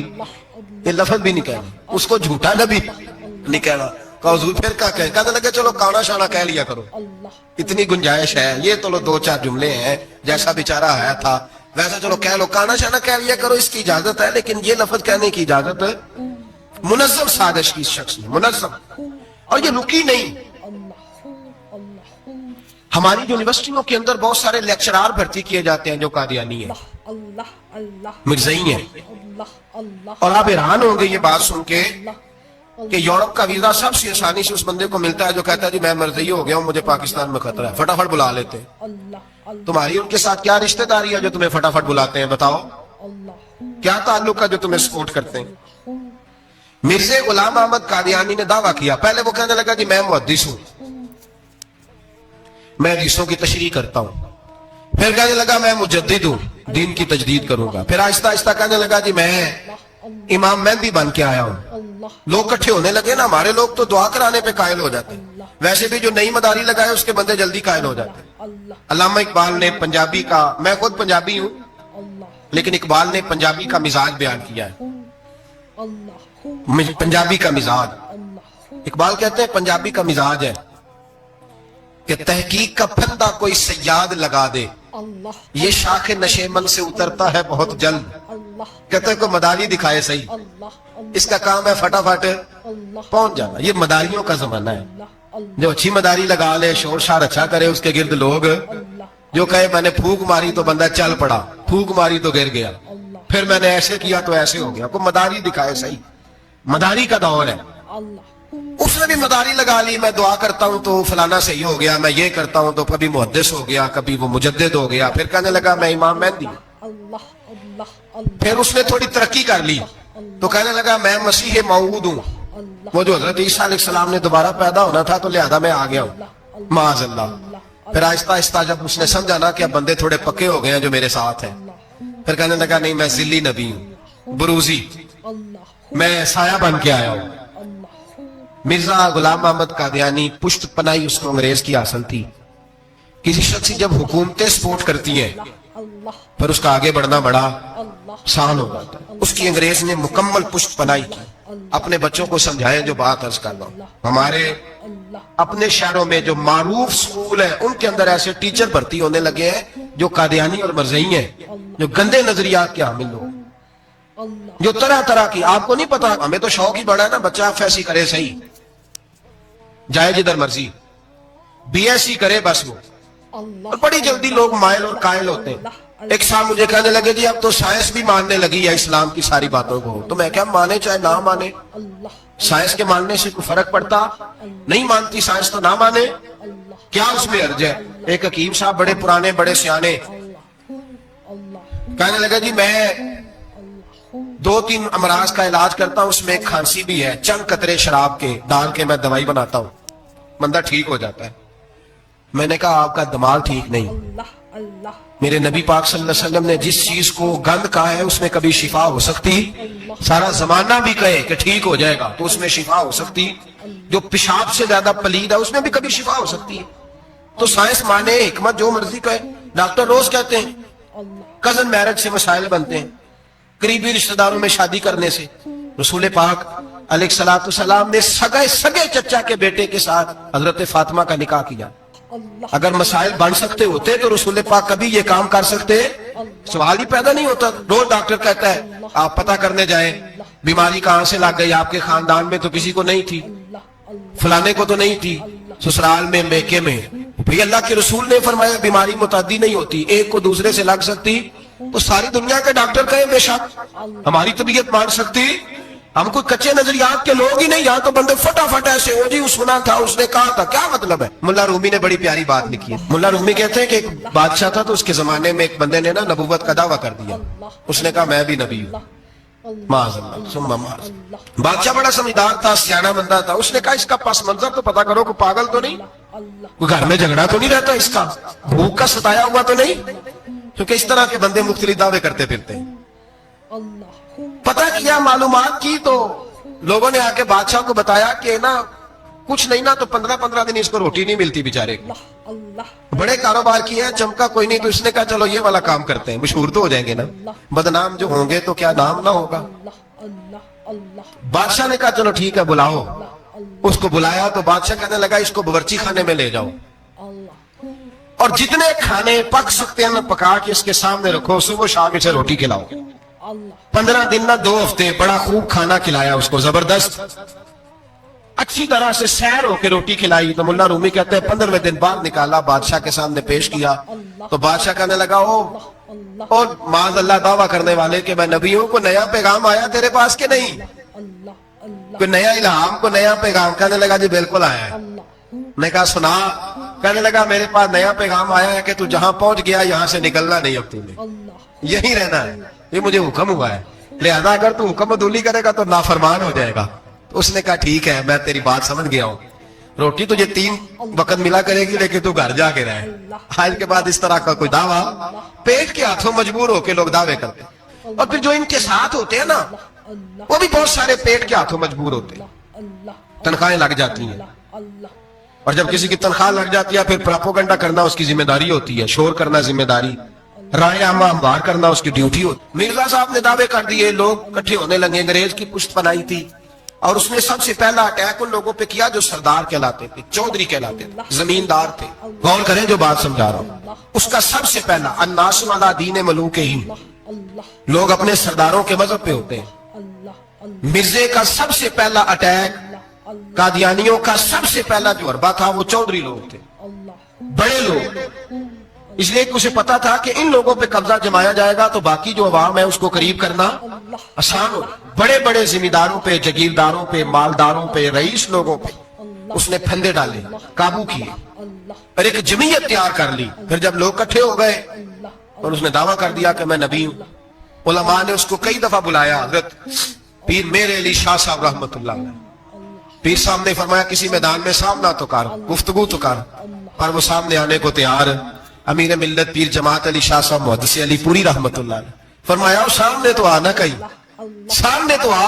یہ لفظ بھی نہیں کہنا, اس کو جھوٹا نبی نہیں کہنا. کہا حضور پھر کیا کہے, کہنے لگے چلو کانا شانا کہہ لیا کرو, اتنی گنجائش ہے. یہ تو 2-4 جملے ہیں, جیسا بیچارہ آیا تھا ویسا چلو کہہ لو, کانا شانا کہہ لیا کرو, اس کی اجازت ہے. لیکن یہ لفظ کہنے کی اجازت منظم سازش کی شخص نے, منظم, اور یہ رکی نہیں. ہماری یونیورسٹیوں کے اندر بہت سارے لیکچرار بھرتی کیے جاتے ہیں جو قادیانی ہیں, مرزئی ہیں. اور آپ حیران ہوں گے یہ بات سن کے کہ یورپ کا ویزا سب سے آسانی سے اس بندے کو ملتا ہے جو کہتا ہے جی میں مرزئی ہو گیا ہوں, مجھے پاکستان میں خطرہ ہے, فٹافٹ بلا لیتے ہیں. تمہاری ان کے ساتھ کیا رشتہ داری ہے جو تمہیں فٹافٹ بلاتے ہیں؟ بتاؤ کیا تعلق ہے جو تمہیں سپورٹ کرتے ہیں؟ مرزا غلام احمد قادیانی نے دعویٰ کیا, پہلے وہ کہنے لگا جی میں محدث ہوں, میں حدیثوں کی تشریح کرتا ہوں. پھر کہنے لگا میں مجدد ہوں, دین کی تجدید کروں گا. پھر آہستہ آہستہ کہنے لگا جی میں امام مہدی بن کے آیا ہوں. لوگ کٹھے ہونے لگے نا, ہمارے لوگ تو دعا کرانے پہ قائل ہو جاتے ہیں, ویسے بھی جو نئی مداری لگائے اس کے بندے جلدی قائل ہو جاتے ہیں. علامہ اقبال نے پنجابی کا, میں خود پنجابی ہوں لیکن اقبال نے پنجابی کا مزاج بیان کیا ہے. پنجابی کا مزاج, اقبال کہتے ہیں پنجابی کا مزاج ہے کہ تحقیق کا پھندا کوئی سیاد لگا دے, یہ شاخ نشیمن سے اترتا ہے بہت جلد. کہتے ہیں کوئی مداری دکھائے صحیح, اس کا کام ہے فٹافٹ پہنچ جانا. یہ مداریوں کا زمانہ ہے, جو اچھی مداری لگا لے, شور شار اچھا کرے, اس کے گرد لوگ, جو کہے میں نے پھونک ماری تو بندہ چل پڑا, پھونک ماری تو گر گیا, پھر میں نے ایسے کیا تو ایسے ہو گیا. کوئی مداری دکھائے صحیح, مداری کا دور ہے. اس نے بھی مداری لگا لی, میں دعا کرتا ہوں تو فلانا صحیح ہو گیا, میں یہ کرتا ہوں تو کبھی محدث ہو گیا, کبھی وہ مجدد ہو گیا. پھر کہنے لگا میں امام مہدی. پھر اس نے تھوڑی ترقی کر لی تو کہنے لگا میں مسیح موعود ہوں, وہ جو حضرت عیسیٰ علیہ السلام نے دوبارہ پیدا ہونا تھا تو لہذا میں آ گیا ہوں, معاذ اللہ. پھر آہستہ آہستہ جب اس نے سمجھا نا کہ اب بندے تھوڑے پکے ہو گئے ہیں جو میرے ساتھ ہیں, پھر کہنے لگا نہیں میں ذلی نبی ہوں, بروزی, میں سایہ بن کے آیا ہوں. مرزا غلام احمد قادیانی پشت پناہی اس کو انگریز کی حاصل تھی. کسی شخص کی جب حکومتیں سپورٹ کرتی ہیں پھر اس کا آگے بڑھنا بڑا آسان ہو جاتا ہے. اس کی انگریز نے مکمل پشت پناہی کی. اپنے بچوں کو سمجھائیں جو بات عرض کر رہا ہوں, ہمارے اپنے شہروں میں جو معروف سکول ہیں ان کے اندر ایسے ٹیچر بھرتی ہونے لگے ہیں جو قادیانی اور مرزئی ہیں, جو گندے نظریات کے حامل لوگ, جو طرح طرح کی. آپ کو نہیں پتا, ہمیں تو شوق ہی بڑا ہے نا, بچہ فیسی کرے صحیح, جائے جدھر مرضی, بی ایس سی کرے بس وہ, اور بڑی جلدی لوگ مائل اور قائل ہوتے ہیں. ایک صاحب مجھے کہنے لگے جی اب تو سائنس بھی ماننے لگی ہے اسلام کی ساری باتوں کو. تو میں کیا مانے چاہے نہ مانے, سائنس کے ماننے سے کوئی فرق پڑتا نہیں, مانتی سائنس تو نہ مانے. کیا اس میں عرض ہے؟ ایک حکیم صاحب بڑے پرانے بڑے سیانے کہنے لگا جی میں 2-3 امراض کا علاج کرتا ہوں، اس میں ایک کھانسی بھی ہے، چند قطرے شراب کے ڈال کے میں دوائی بناتا ہوں، بندہ ٹھیک ہو جاتا ہے۔ میں نے کہا آپ کا دماغ ٹھیک نہیں، میرے نبی پاک صلی اللہ علیہ وسلم نے جس چیز کو گند کہا ہے اس میں کبھی شفا ہو سکتی، سارا زمانہ بھی کہے کہ ٹھیک ہو جائے گا تو اس میں شفا ہو سکتی، جو پیشاب سے زیادہ پلید ہے اس میں بھی کبھی شفا ہو سکتی ہے۔ تو سائنس مانے، حکمت جو مرضی کہے، ڈاکٹر روز کہتے ہیں کزن میرج سے مسائل بنتے ہیں، قریبی رشتہ داروں میں شادی کرنے سے۔ رسول پاک علیہ الصلوۃ والسلام نے سگے چچا کے بیٹے کے ساتھ حضرت فاطمہ کا نکاح کیا۔ اگر مسائل بن سکتے ہوتے تو رسول پاک کبھی یہ کام کر سکتے؟ سوال ہی پیدا نہیں ہوتا۔ روز ڈاکٹر کہتا ہے آپ پتہ کرنے جائیں بیماری کہاں سے لگ گئی، آپ کے خاندان میں تو کسی کو نہیں تھی، فلانے کو تو نہیں تھی، سسرال میں میکے میں۔ بھئی اللہ کے رسول نے فرمایا بیماری متعدی نہیں ہوتی، ایک کو دوسرے سے لگ سکتی تو ساری دنیا کے ڈاکٹر کہیں بے شک ہماری طبیعت مان سکتی، ہم کوئی کچے نظریات کے لوگ ہی نہیں، یہاں تو بندے فٹافٹ ایسے ہو جی سنا تھا اس نے کہا تھا، کیا مطلب ہے؟ ملا رومی نے بڑی پیاری بات لکھی ہے۔ ملا رومی کہتے ہیں کہ ایک بادشاہ تھا تو اس کے زمانے میں ایک بندے نے نا نبوت کا دعویٰ کر دیا، اس نے کہا میں بھی نبی ہوں، معاذ اللہ ثم معاذ۔ بادشاہ بڑا سمجھدار تھا، سیانہ بندہ تھا، اس نے کہا اس کا پس منظر تو پتا کرو، کوئی پاگل تو نہیں، کوئی گھر میں جھگڑا تو نہیں رہتا، اس کا بھوک کا ستایا ہوا تو نہیں، کیونکہ اس طرح کے بندے مختلف دعوے کرتے پھرتے ہیں۔ پتہ کیا، معلومات کی تو لوگوں نے آ کے بادشاہ کو بتایا کہ نا کچھ نہیں نا تو 15 دن اس کو روٹی نہیں ملتی بیچارے کو، بڑے کاروبار کیے ہیں، چمکا کوئی نہیں، تو اس نے کہا چلو یہ والا کام کرتے ہیں، مشہور تو ہو جائیں گے نا، بدنام جو ہوں گے تو کیا نام نہ ہوگا۔ بادشاہ نے کہا چلو ٹھیک ہے بلاؤ، اس کو بلایا تو بادشاہ کہنے لگا اس کو باورچی خانے میں لے جاؤ اور جتنے کھانے پک سکتے ہیں پکا کے اس کے سامنے رکھو، صبح شام اسے روٹی کھلاؤ۔ 15 دن نہ 2 ہفتے بڑا خوب کھانا کھلایا اس کو، زبردست اچھی طرح سے سیر ہو کے روٹی کھلائی۔ تو ملا رومی کہتے ہیں 15ویں دن بعد نکالا، بادشاہ کے سامنے پیش کیا تو بادشاہ کہنے لگا او معاذ اللہ دعویٰ کرنے والے کہ میں نبی ہوں، کوئی نیا پیغام آیا تیرے پاس کہ نہیں، کوئی نیا الہام، کوئی نیا پیغام؟ کہنے لگا جی بالکل آیا ہے۔ میں کہا سنا؟ کہنے لگا میرے پاس نیا پیغام آیا ہے کہ تو جہاں پہنچ گیا یہاں سے نکلنا نہیں، اب تمہیں یہی رہنا ہے، یہ مجھے حکم ہوا ہے، لہذا اگر تو حکم عدولی کرے گا تو نافرمان ہو جائے گا۔ تو اس نے کہا ٹھیک ہے میں تیری بات سمجھ گیا ہوں، روٹی تجھے 3 وقت ملا کرے گی لیکن تو گھر جا کے رہے۔ آج کے بعد اس طرح کا کوئی دعویٰ، پیٹ کے ہاتھوں مجبور ہو کے لوگ دعوے کرتے ہیں، اور پھر جو ان کے ساتھ ہوتے ہیں نا وہ بھی بہت سارے پیٹ کے ہاتھوں مجبور ہوتے ہیں، تنخواہیں لگ جاتی ہیں، اور جب کسی کی تنخواہ لگ جاتی ہے پھر پراپوگنڈا کرنا اس کی ذمہ داری ہوتی ہے، شور کرنا ذمہ داری، رائے عامہ ہموار کرنا اس کی ڈیوٹی ہوتی۔ مرزا صاحب نے دعوے کر دیے، لوگ اکٹھے ہونے لگے، انگریز کی پشت پناہی تھی، اور اس نے سب سے پہلا اٹیک ان لوگوں پہ کیا جو سردار کہلاتے تھے، چودھری کہلاتے تھے، زمیندار تھے۔ غور کریں جو بات سمجھا رہا ہوں، اس کا سب سے پہلا الناس علی دین ملوکہم، لوگ اپنے سرداروں کے مذہب پہ ہوتے ہیں۔ مرزے کا سب سے پہلا اٹیک، قادیانیوں کا سب سے پہلا جو حربہ تھا وہ چودھری لوگ تھے، بڑے لوگ، اس لیے کہ اسے پتا تھا کہ ان لوگوں پہ قبضہ جمایا جائے گا تو باقی جو عوام ہے اس کو قریب کرنا آسان ہو۔ بڑے بڑے زمینداروں پہ، جگیرداروں پہ، مالداروں پہ، رئیس لوگوں پہ اس نے پھندے ڈالے، قابو کیے، اور ایک جمعیت تیار کر لی۔ پھر جب لوگ اکٹھے ہو گئے اور اس نے دعویٰ کر دیا کہ میں نبی ہوں، علماء نے اس کو کئی دفعہ بلایا، حضرت پیر میرے علی شاہ صاحب رحمت اللہ علیہ، پیر صاحب نے فرمایا کسی میدان میں سامنا تو کر، گفتگو تو کر، پر وہ سامنے آنے کو تیار۔ امیر ملت پیر جماعت علی شاہ صاحب محدث علی پوری رحمت اللہ علیہ فرمایا سامنے تو آنا کہیں، سامنے تو آ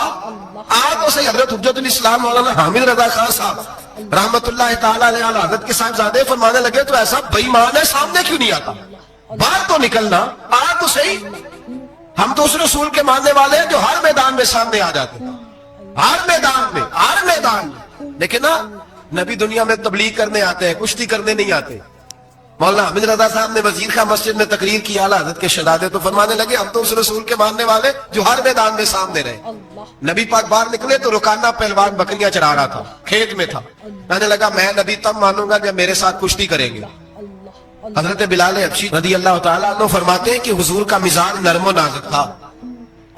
تو صحیح۔ حضرت حجت الاسلام مولانا حامد رضا خان صاحب رحمت اللہ تعالی علیہ حضرت کے صاحبزادے فرمانے لگے تو ایسا بے ایمان ہے سامنے کیوں نہیں آتا، باہر تو نکلنا، آ تو صحیح۔ ہم تو اس رسول کے ماننے والے ہیں جو ہر میدان میں سامنے آ جاتے ہیں، ہر میدان میں، ہر میدان میں، لیکن نا نبی دنیا میں تبلیغ کرنے آتے ہیں، کشتی کرنے نہیں آتے۔ مولانا حامد رضا صاحب نے وزیر خان مسجد میں تقریر کی، اعلیٰ حضرت کے شہزادے تو فرمانے لگے ہم تو اس رسول کے ماننے والے جو ہر میدان میں سامنے رہے۔ نبی پاک باہر نکلے تو رکانہ پہلوان بکریاں چرا رہا تھا، کھیت میں تھا، کہنے لگا میں نبی تب مانوں گا جب میرے ساتھ کشتی کریں گے۔ حضرت بلال حبشی رضی اللہ تعالیٰ عنہ فرماتے ہیں کہ حضور کا مزاج نرم و نازک تھا،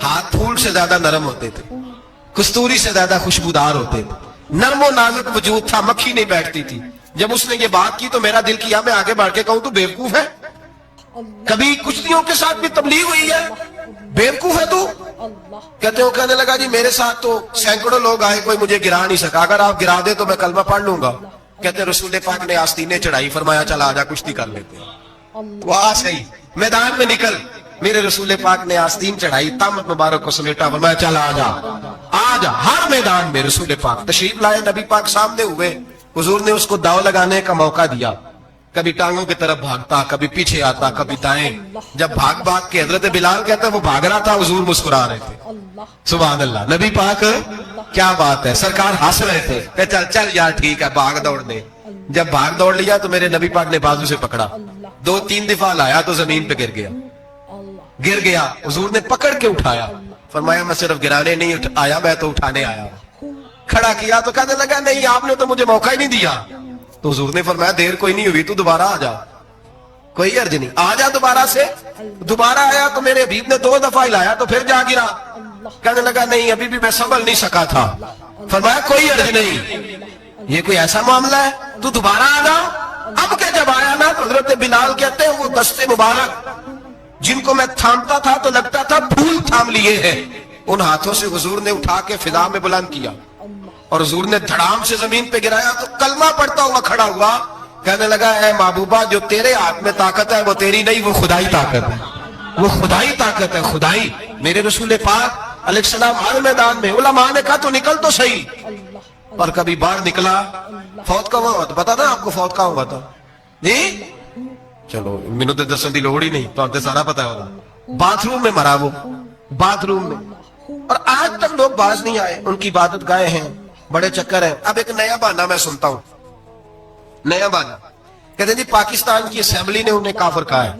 ہاتھ پھول سے زیادہ نرم ہوتے تھے، کستوری سے زیادہ خوشبودار ہوتے تھے، نرم و نازک وجود تھا، مکھی نہیں بیٹھتی تھی، جب اس نے یہ بات کی تو میرا دل کیا میں آگے بڑھ کے کہوں تو بیوقوف ہے؟ کبھی کشتیوں کے ساتھ بھی تبلیغ ہوئی ہے؟ بیوقوف ہے تو؟ کہتے ہو کہنے لگا جی میرے ساتھ تو سینکڑوں لوگ آئے کوئی مجھے گرا نہیں سکا، اگر آپ گرا دے تو میں کلمہ پڑھ لوں گا۔ کہتے رسول پاک نے آستینیں چڑھائی، فرمایا چل آجا کشتی کر لیتے ہیں۔ وہ آ صحیح میدان میں نکل، میرے رسول پاک نے آستین چڑھائی، تامت مبارک کو سمیٹا، فرمایا چل آجا آجا۔ ہر میدان میں رسول پاک تشریف لائے، نبی پاک سامنے ہوئے، حضور نے اس کو داؤ لگانے کا موقع دیا، کبھی ٹانگوں کی طرف بھاگتا، کبھی پیچھے آتا، کبھی دائیں۔ جب بھاگ بھاگ کے حضرت بلال کہتا ہے وہ بھاگ رہا تھا، حضور مسکرا رہے تھے۔ سبحان اللہ، نبی پاک کیا بات ہے، سرکار ہنس رہے تھے کہ چل چل یار ٹھیک ہے بھاگ دوڑ دے۔ جب بھاگ دوڑ لیا تو میرے نبی پاک نے بازو سے پکڑا، 2-3 دفعہ لایا تو زمین پہ گر گیا، حضور نے پکڑ کے اٹھایا، فرمایا میں صرف گرانے نہیں آیا، میں تو اٹھانے آیا۔ کھڑا کیا تو کہنے لگا نہیں آپ نے تو مجھے موقع ہی نہیں دیا۔ تو حضور نے فرمایا دیر کوئی نہیں ہوئی، تو دوبارہ آ جا، کوئی عرض نہیں، آ جا دوبارہ سے۔ دوبارہ آیا تو میرے حبیب نے 2 دفعہ ہلایا تو پھر جا گرا، کہنے لگا نہیں ابھی بھی میں سنبھل نہیں سکا تھا۔ فرمایا کوئی عرض نہیں، یہ کوئی ایسا معاملہ ہے تو دوبارہ آ جا۔ اب کہ جب آیا نا تو حضرت بلال کہتے ہیں وہ دستے مبارک جن کو میں تھامتا تھا تو لگتا تھا پھول تھام لیے ہیں، ان ہاتھوں سے حضور نے اٹھا کے فضا میں بلند کیا اور حضور نے دھڑام سے زمین پہ گرایا تو کلمہ پڑھتا ہوا کھڑا ہوا، کہنے لگا اے محبوبہ جو تیرے ہاتھ میں طاقت ہے وہ تیری نہیں، وہ خدائی طاقت ہے، وہ خدائی طاقت ہے، خدائی۔ میرے رسول پاک علیہ السلام ہر میدان میں، علماء نے کہا تو نکل تو صحیح، پر کبھی باہر نکلا فوت کا ہوا تو پتا تھا آپ کو فوت کا ہوا تھا جی؟ چلو مینوں تے دسن دی لوڑ ہی نہیں، تو تے سارا پتا ہوگا۔ باتھ روم میں مرا وہ، باتھ روم میں، اور آج تک لوگ باز نہیں آئے، ان کی عبادت گاہیں ہیں، بڑے چکر ہیں۔ اب ایک نیا بہانہ میں سنتا ہوں، نیا بہانہ کہتے ہیں جی پاکستان کی اسمبلی نے انہیں کافر کہا ہے۔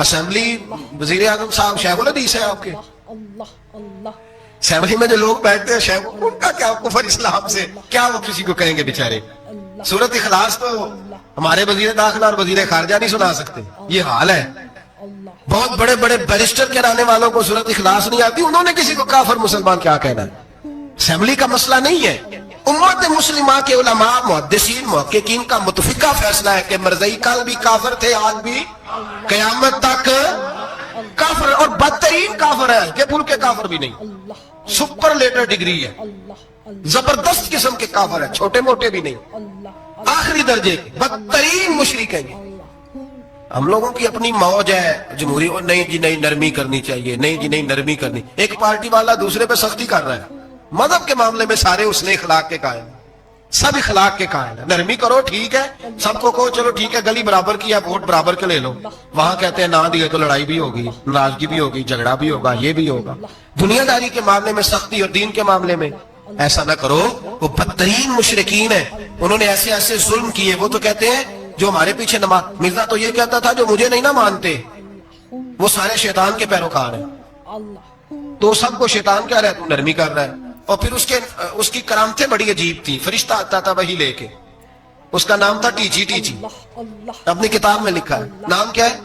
اسمبلی وزیر اعظم صاحب شیخ الحدیث ہے آپ کے، اسمبلی میں جو لوگ بیٹھتے ہیں شیخ، ان کا کیا کفر اسلام سے، کیا وہ کسی کو کہیں گے بیچارے؟ سورۃ اخلاص تو ہمارے وزیر داخلہ اور وزیر خارجہ نہیں سنا سکتے، یہ حال ہے۔ بہت بڑے بڑے بیرسٹر کہلانے والوں کو سورۃ اخلاص نہیں آتی، انہوں نے کسی کو کافر مسلمان کیا کہنا ہے؟ اسمبلی کا مسئلہ نہیں ہے، امت مسلمہ کے علماء محدثین محققین کا متفقہ فیصلہ ہے کہ مرزائی کل بھی کافر تھے، آج بھی قیامت تک کافر، اور بدترین کافر ہے، یہ پھول کے کافر بھی نہیں، سپرلیٹر ڈگری ہے، زبردست قسم کے کافر ہے، چھوٹے موٹے بھی نہیں، آخری درجے بدترین مشرک ہیں۔ ہم لوگوں کی اپنی موج ہے جمہوری، اور نہیں جی نہیں نرمی کرنی چاہیے، نہیں جی نہیں نرمی کرنی، ایک پارٹی والا دوسرے پہ سختی کر رہا ہے۔ مذہب کے معاملے میں سارے اس نے اخلاق کے قائم، سب اخلاق کے قائم ہے، نرمی کرو ٹھیک ہے، سب کو کہو چلو ٹھیک ہے گلی برابر کی ہے، ووٹ برابر کے لے لو، وہاں کہتے ہیں نہ دیے تو لڑائی بھی ہوگی، ناراضگی بھی ہوگی، جھگڑا بھی ہوگا، یہ بھی ہوگا۔ دنیا داری کے معاملے میں سختی اور دین کے معاملے میں ایسا نہ کرو۔ وہ بدترین مشرکین ہیں، انہوں نے ایسے ایسے ظلم کیے، وہ تو کہتے ہیں جو ہمارے پیچھے نماز، مرزا تو یہ کہتا تھا جو مجھے نہیں نہ مانتے وہ سارے شیطان کے پیروکار ہیں، تو سب کو شیطان کہہ رہا ہے، تو نرمی کر رہا ہے۔ اور پھر اس کی کرامتیں بڑی عجیب تھی، فرشتہ آتا تھا وہی لے کے، اس کا نام تھا ٹیچی ٹیچی، اپنی کتاب میں لکھا ہے، نام کیا ہے؟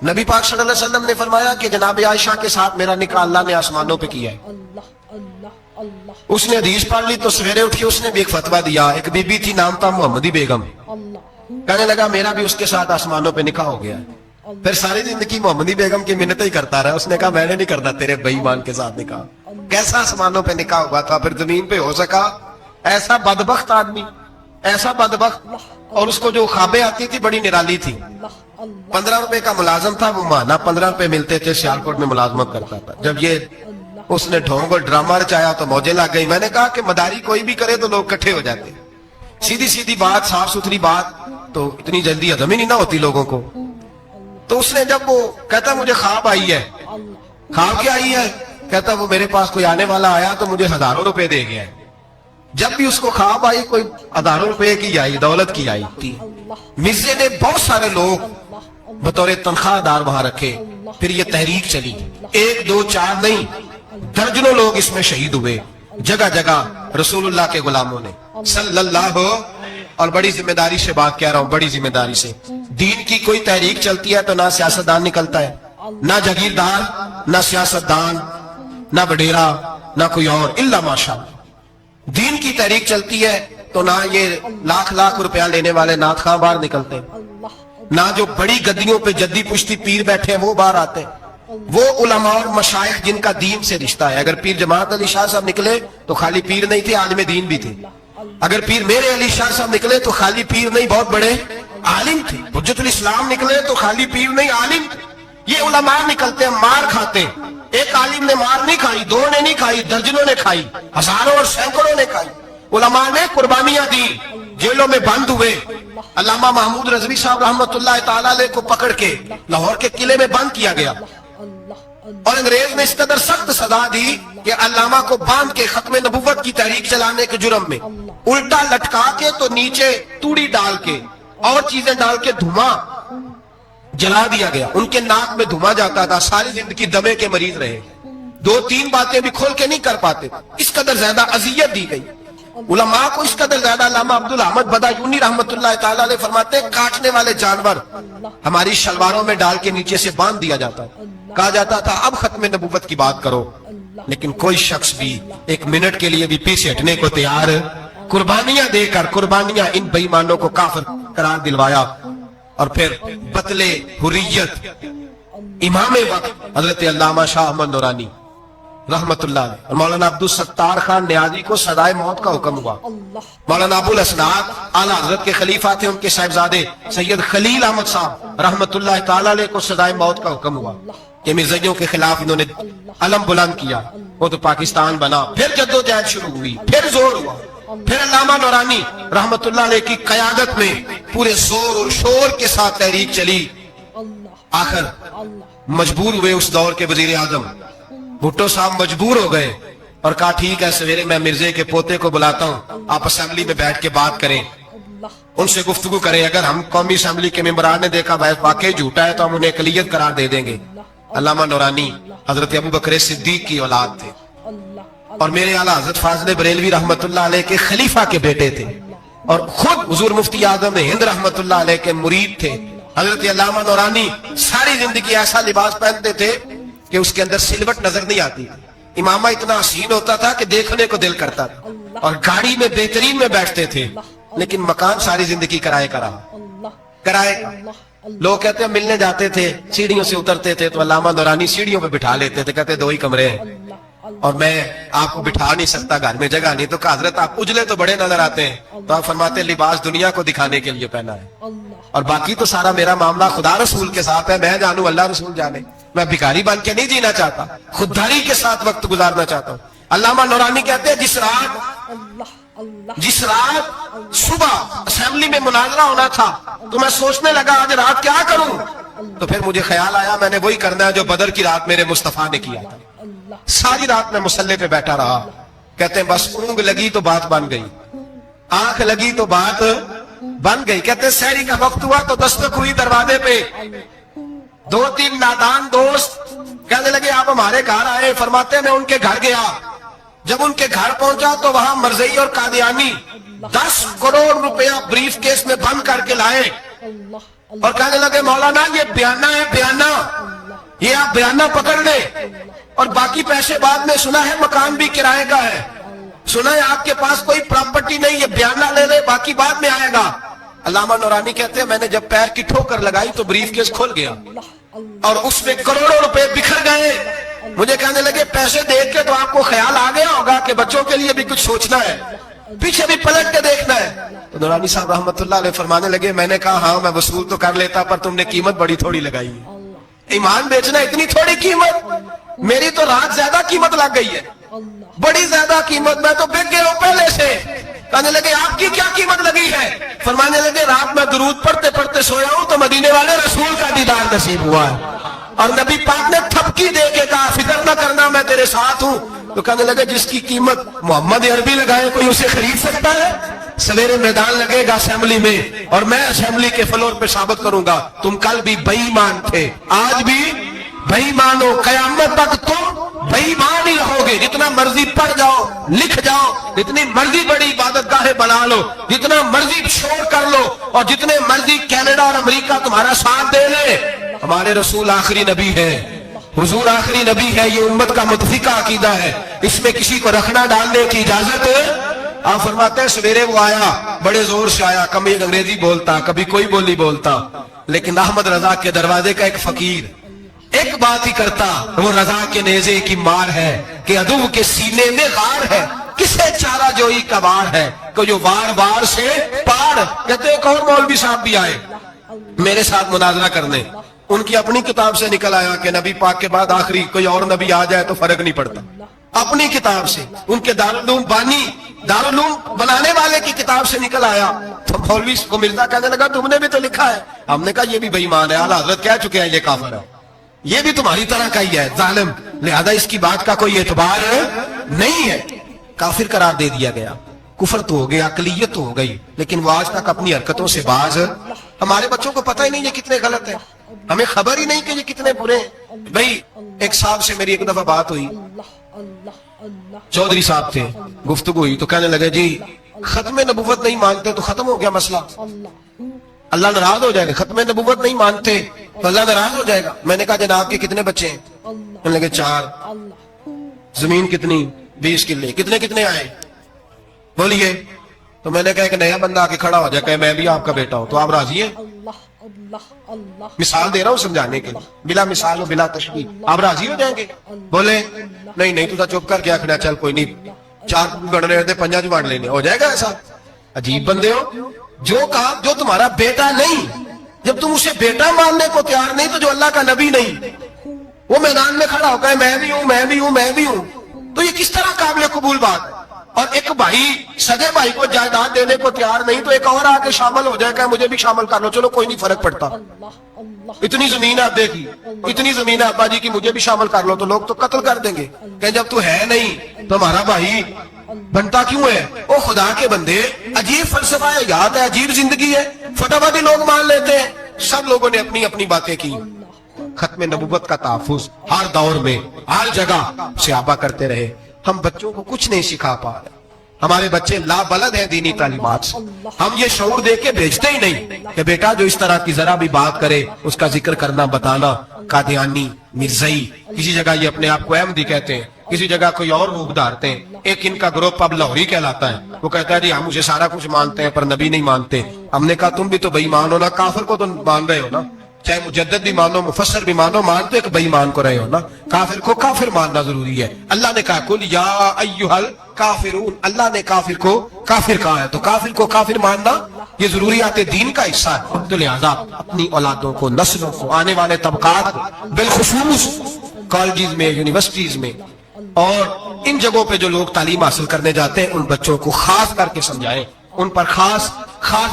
نبی پاک صلی اللہ علیہ وسلم نے فرمایا کہ جناب عائشہ کے ساتھ میرا نکاح اللہ نے آسمانوں پہ کیا ہے۔ اس نے حدیث پڑھ لی تو سویرے اٹھی اس نے بھی ایک فتویٰ دیا، ایک بی بی تھی نام تھا محمدی بیگم، کہنے لگا میرا بھی اس کے ساتھ آسمانوں پہ نکاح ہو گیا ہے۔ پھر ساری زندگی محمدی بیگم کی منتیں ہی کرتا رہا، اس نے کہا میں نے نہیں کرنا تیرے بے ایمان کے ساتھ نکاح۔ کیسا آسمانوں پہ نکاح ہوا تھا، پھر زمین پہ ہو سکا؟ ایسا بدبخت آدمی، ایسا بدبخت، اور اس کو جو خوابیں آتی تھی بڑی نرالی تھی۔ 15 روپے کا ملازم تھا، وہ ماہانہ 15 روپے ملتے تھے، سیالکوٹ میں ملازمت کرتا تھا۔ جب یہ اس نے ڈھونگ اور ڈرامہ رچایا تو موجیں لگ گئی۔ میں نے کہا کہ مداری کوئی بھی کرے تو لوگ کٹھے ہو جاتے، سیدھی سیدھی بات، صاف ستھری بات تو اتنی جلدی ہضم ہی نہیں نہ ہوتی لوگوں کو۔ تو اس نے جب وہ کہتا مجھے خواب آئی ہے، خواب کیا آئی ہے؟ کہتا وہ میرے پاس کوئی آنے والا آیا تو مجھے ہزاروں روپے دے گیا ہے۔ جب بھی اس کو خواب آئی کوئی ہزاروں روپے کی آئی، دولت کی آئی تھی۔ مرزے نے بہت سارے لوگ بطور تنخواہ دار وہاں رکھے، پھر یہ تحریک چلی، 1 2 4 نہیں، درجنوں لوگ اس میں شہید ہوئے، جگہ جگہ رسول اللہ کے غلاموں نے صلی اللہ۔ اور بڑی ذمہ داری سے بات کہہ رہا ہوں، بڑی ذمہ داری سے، دین کی کوئی تحریک چلتی ہے تو نہ سیاستدان نکلتا ہے، نہ جاگیردار، نہ سیاستدان، نہ وڈیرا، نہ کوئی اور، الا ماشاءاللہ۔ دین کی تحریک چلتی ہے تو نہ یہ لاکھ لاکھ روپیہ لینے والے نعت خواں باہر نکلتے، نہ جو بڑی گدیوں پہ جدی پشتی پیر بیٹھے ہیں وہ باہر آتے ہیں، وہ علماء اور مشائخ جن کا دین سے رشتہ ہے۔ اگر پیر جماعت علی شاہ صاحب نکلے تو خالی پیر نہیں تھے، عالم دین بھی تھے۔ اگر پیر میرے علی شاہ صاحب نکلے تو خالی پیر نہیں، بہت بڑے عالم تھے۔ حجت الاسلام نکلے تو خالی پیر نہیں، عالم تھے۔ یہ علماء نکلتے ہیں، مار کھاتے ہیں۔ ایک عالم نے مار نہیں کھائی، دو نے نہیں کھائی، درجنوں نے کھائی، ہزاروں اور سینکڑوں نے کھائی۔ علماء نے قربانیاں دی، جیلوں میں بند ہوئے۔ علامہ محمود رضوی صاحب رحمۃ اللہ تعالی علیہ کو پکڑ کے لاہور کے قلعے میں بند کیا گیا، اور انگریز نے اس قدر سخت سزا دی کہ علامہ کو باندھ کے ختم نبوت کی تحریک چلانے کے جرم میں الٹا لٹکا کے تو نیچے توڑی ڈال کے اور چیزیں ڈال کے دھواں جلا دیا گیا۔ ان کے ناک میں دھواں جاتا تھا، ساری زندگی دمے کے مریض رہے، دو تین باتیں بھی کھول کے نہیں کر پاتے، اس قدر زیادہ اذیت دی گئی علماء کو، اس قدر زیادہ۔ علامہ عبدالحمد بدایونی رحمۃ اللہ تعالی علیہ فرماتے ہیں کاٹنے والے جانور ہماری شلواروں میں ڈال کے نیچے سے باندھ دیا جاتا، کہا جاتا تھا اب ختم نبوت کی بات کرو، لیکن کوئی شخص بھی ایک منٹ کے لیے بھی پیچھے ہٹنے کو تیار، قربانیاں دے کر قربانیاں ان بے ایمانوں کو کافر قرار دلوایا۔ اور پھر بطلِ حریت امام وقت حضرت علامہ شاہ احمد نورانی رحمت اللہ علیہ اور مولانا عبدالستار خان نیازی کو سزائے موت کا حکم ہوا۔ مولانا ابو الاسناد اعلیٰ حضرت کے خلیفہ تھے، ان کے صاحبزادے سید خلیل احمد صاحب رحمت اللہ تعالی علیہ کو سزائے موت کا حکم ہوا کہ مرزائیوں کے خلاف انہوں نے علم بلند کیا، وہ تو پاکستان بنا۔ پھر جدوجہد شروع ہوئی، پھر زور ہوا، پھر علامہ نورانی رحمت اللہ علیہ کی قیادت میں پورے زور و شور کے ساتھ تحریک چلی۔ آخر مجبور ہوئے اس دور کے وزیر اعظم بھٹو صاحب مجبور ہو گئے اور کہا ٹھیک ہے سویرے میں مرزے کے پوتے کو بلاتا ہوں، آپ اسمبلی میں بیٹھ کے بات کریں، ان سے گفتگو کریں، اگر ہم قومی اسمبلی کے ممبران نے دیکھا واقعی جھوٹا ہے تو ہم انہیں اقلیت قرار دے دیں گے۔ علامہ نورانی حضرت ابو بکر صدیق کی اولاد تھے اور میرے اعلیٰ حضرت فاضل بریلوی رحمت اللہ علیہ کے خلیفہ کے بیٹے تھے، اور خود حضور مفتی اعظم ہند رحمت اللہ علیہ کے مرید تھے۔ حضرت علامہ نورانی ساری زندگی ایسا لباس پہنتے تھے کہ اس کے اندر سلوٹ نظر نہیں آتی تھی، امامہ اتنا حسین ہوتا تھا کہ دیکھنے کو دل کرتا تھا، اور گاڑی میں بہترین میں بیٹھتے تھے، لیکن مکان ساری زندگی کرائے کا رہا، کرائے کا۔ لوگ کہتے ہیں ملنے جاتے تھے، سیڑھیوں سے اترتے تھے تو علامہ نورانی سیڑھیوں پہ بٹھا لیتے تھے، کہتے دو ہی کمرے ہیں اور میں آپ کو بٹھا نہیں سکتا، گھر میں جگہ نہیں، تو کہا حضرت آپ اجلے تو بڑے نظر آتے ہیں، تو آپ فرماتے ہیں لباس دنیا کو دکھانے کے لیے پہنا ہے، اور باقی تو سارا میرا معاملہ خدا رسول کے ساتھ ہے، میں جانوں اللہ رسول جانے، میں بھکاری بن کے نہیں جینا چاہتا، خودداری کے ساتھ وقت گزارنا چاہتا ہوں۔ علامہ نورانی کہتے ہیں جس رات صبح اسمبلی میں مناظرہ ہونا تھا تو میں سوچنے لگا آج رات کیا کروں، تو پھر مجھے خیال آیا میں نے وہی کرنا ہے جو بدر کی رات میرے مصطفیٰ نے کیا تھا۔ ساری رات میں مصلی پہ بیٹھا رہا، کہتے ہیں بس اونگ لگی تو بات بن گئی، آنکھ لگی تو بات بن گئی۔ کہتے ہیں سحری کا وقت ہوا تو دستک ہوئی دروازے پہ، دو تین نادان دوست کہنے لگے آپ ہمارے گھر آئے، فرماتے ہیں میں ان کے گھر گیا، جب ان کے گھر پہنچا تو وہاں مرزئی اور قادیانی 10 کروڑ روپیہ بریف کیس میں بند کر کے لائے، اور کہنے لگے مولانا یہ بیانہ ہے، بیانہ، یہ آپ بیانہ پکڑ لیں، اور باقی پیسے بعد میں، سنا ہے مکان بھی کرائے کا ہے، سنا ہے آپ کے پاس کوئی پراپرٹی نہیں، یہ بیانہ لے لے باقی بعد میں آئے گا۔ علامہ نورانی کہتے ہیں میں نے جب پیر کی ٹھوکر لگائی تو بریف کیس کھل گیا اور اس میں کروڑوں روپے بکھر گئے۔ مجھے کہنے لگے پیسے دیکھ کے تو آپ کو خیال آ گیا ہوگا کہ بچوں کے لیے بھی کچھ سوچنا ہے، پیچھے بھی پلٹ کے دیکھنا ہے۔ تو نورانی صاحب رحمت اللہ علیہ فرمانے لگے میں نے کہا ہاں میں وصول تو کر لیتا پر تم نے قیمت بڑی تھوڑی لگائی ہے، ایمان بیچنا اتنی تھوڑی قیمت، میری تو رات زیادہ قیمت لگ گئی ہے، بڑی زیادہ قیمت، میں تو بک گیا ہوں پہلے سے۔ کہنے لگے آپ کی کیا قیمت لگی ہے؟ فرمانے لگے رات میں درود پڑھتے پڑھتے سویا ہوں تو مدینے والے رسول کا دیدار نصیب ہوا ہے، اور نبی پاک نے تھپکی دے کے کہا فکر نہ کرنا میں تیرے ساتھ ہوں۔ تو کہنے لگے جس کی قیمت محمد عربی لگائے کوئی اسے خرید سکتا ہے؟ سویرے میدان لگے گا اسمبلی میں اور میں اسمبلی کے فلور پہ ثابت کروں گا تم کل بھی بے ایمان تھے، آج بھی بے ایمان ہو، قیامت تک تم بے ایمان ہی رہو گے۔ جتنا مرضی پڑھ جاؤ، لکھ جاؤ، جتنی مرضی بڑی عبادت گاہیں بنا لو، جتنا مرضی شور کر لو، اور جتنے مرضی کینیڈا اور امریکہ تمہارا ساتھ دے لے، ہمارے رسول آخری نبی ہے، حضور آخری نبی ہے، یہ امت کا متفقہ عقیدہ ہے، اس میں کسی کو رکھنا ڈالنے کی اجازت آپ فرماتے ہیں سویرے وہ آیا, بڑے زور سے آیا, کبھی انگریزی بولتا, کبھی کوئی بولی بولتا, لیکن احمد رضا کے دروازے کا ایک فقیر ایک بات ہی کرتا, وہ رضا کے نیزے کی مار ہے کہ عدو کے سینے میں غار ہے, کسے چارہ جوئی کا وار ہے کہ جو وار وار سے پار. کہتے ایک اور مولوی صاحب بھی آئے میرے ساتھ مناظرہ کرنے, ان کی اپنی کتاب سے نکل آیا کہ نبی پاک کے بعد آخری کوئی اور نبی آ جائے تو فرق نہیں پڑتا. اپنی کتاب سے, ان کے دارالعلوم بانی, دارالعلوم بنانے والے کی کتاب سے نکل آیا. تو مولوی کو مرزا کہنے لگا تم نے بھی تو لکھا ہے. ہم نے کہا یہ بھی بے ایمان ہے, اعلیٰ حضرت کہہ چکے ہیں یہ کافر ہے, یہ بھی تمہاری طرح کا ہی ہے ظالم, لہذا اس کی بات کا کوئی اعتبار نہیں ہے. کافر قرار دے دیا گیا. کفر تو ہو گیا, اقلیت تو ہو گئی, لیکن وہ آج تک اپنی حرکتوں سے باز. ہمارے بچوں کو پتہ ہی نہیں یہ کتنے غلط ہیں, ہمیں خبر ہی نہیں کہ یہ کتنے برے ہیں. بھائی ایک صاحب سے میری ایک دفعہ بات ہوئی, چودھری صاحب تھے, گفتگو ہوئی تو کہنے لگے جی ختم نبوت نہیں مانتے تو ختم ہو گیا مسئلہ, اللہ ناراض ہو جائے گا. ختم نبوت نہیں مانتے تو اللہ ناراض ہو جائے گا. میں نے کہا جناب کے کتنے بچے ہیں؟ کہنے لگے 4. زمین کتنی؟ 20 کلے. کتنے کتنے آئے بولیے؟ تو میں نے کہا ایک نیا بندہ آ کے کھڑا ہو جائے کہ میں بھی آپ کا بیٹا ہوں, تو آپ راضی ہیں؟ مثال دے رہا ہوں سمجھانے کے لیے, بلا مثال و بلا تشبیہ. آپ راضی ہو جائیں گے؟ بولے نہیں نہیں, تو چپ کر کے آخر چل کوئی نہیں, 4 گڑ رہے تھے 5 بانٹ لینے, ہو جائے گا ایسا؟ عجیب بندے ہو. جو کہا جو تمہارا بیٹا نہیں, جب تم اسے بیٹا ماننے کو تیار نہیں تو جو اللہ کا نبی نہیں, وہ میدان میں کھڑا ہو گئے میں بھی ہوں میں بھی ہوں میں بھی ہوں, تو یہ کس طرح قابل قبول بات ہے؟ اور ایک بھائی سگے بھائی کو جائیداد دینے کو تیار نہیں تو ایک اور آ کے شامل ہو جائے کہ مجھے بھی شامل کر لو, چلو کوئی نہیں فرق پڑتا. اتنی زمین آپ دیکھی, اتنی زمین ہے ابا جی کی, مجھے بھی شامل کر لو, تو لوگ تو قتل کر دیں گے کہ جب تو ہے نہیں تو ہمارا بھائی بنتا کیوں ہے؟ او خدا کے بندے, عجیب فلسفہ ہے, یاد ہے, عجیب زندگی ہے, فٹافٹ لوگ مان لیتے ہیں. سب لوگوں نے اپنی اپنی باتیں کی. ختم نبوت کا تحفظ ہر دور میں ہر جگہ صحابہ کرتے رہے. ہم بچوں کو کچھ نہیں سکھا پا رہے, ہمارے بچے لا بلد ہیں دینی تعلیمات سے. ہم یہ شعور دے کے بھیجتے ہی نہیں کہ بیٹا جو اس طرح کی ذرا بھی بات کرے اس کا ذکر کرنا بتانا قادیانی, مرزائی, کسی جگہ یہ اپنے آپ کو احمدی کہتے ہیں, کسی جگہ کوئی اور روپ دھارتے ہیں. ایک ان کا گروپ اب لاہوری کہلاتا ہے, وہ کہتا ہے جی ہم اسے سارا کچھ مانتے ہیں پر نبی نہیں مانتے. ہم نے کہا تم بھی تو بے ایمان ہو نا, کافر کو تو مان رہے ہو نا, چاہے مجدد بھی مانو مفسر بھی مانو, مانتے ایک بے ایمان کو رہے ہو نا. کافر کو کافر ماننا ضروری ہے. اللہ نے کہا کل یا ایھا الکافرون, اللہ نے کافر کو کافر کہا ہے, تو کافر کو کافر ماننا یہ ضروریات دین کا حصہ ہے. تو لہذا اپنی اولادوں کو, نسلوں کو, آنے والے طبقات کو, بالخصوص کالجز میں, یونیورسٹیز میں اور ان جگہوں پہ جو لوگ تعلیم حاصل کرنے جاتے ہیں, ان بچوں کو خاص کر کے سمجھائیں, ان پر خاص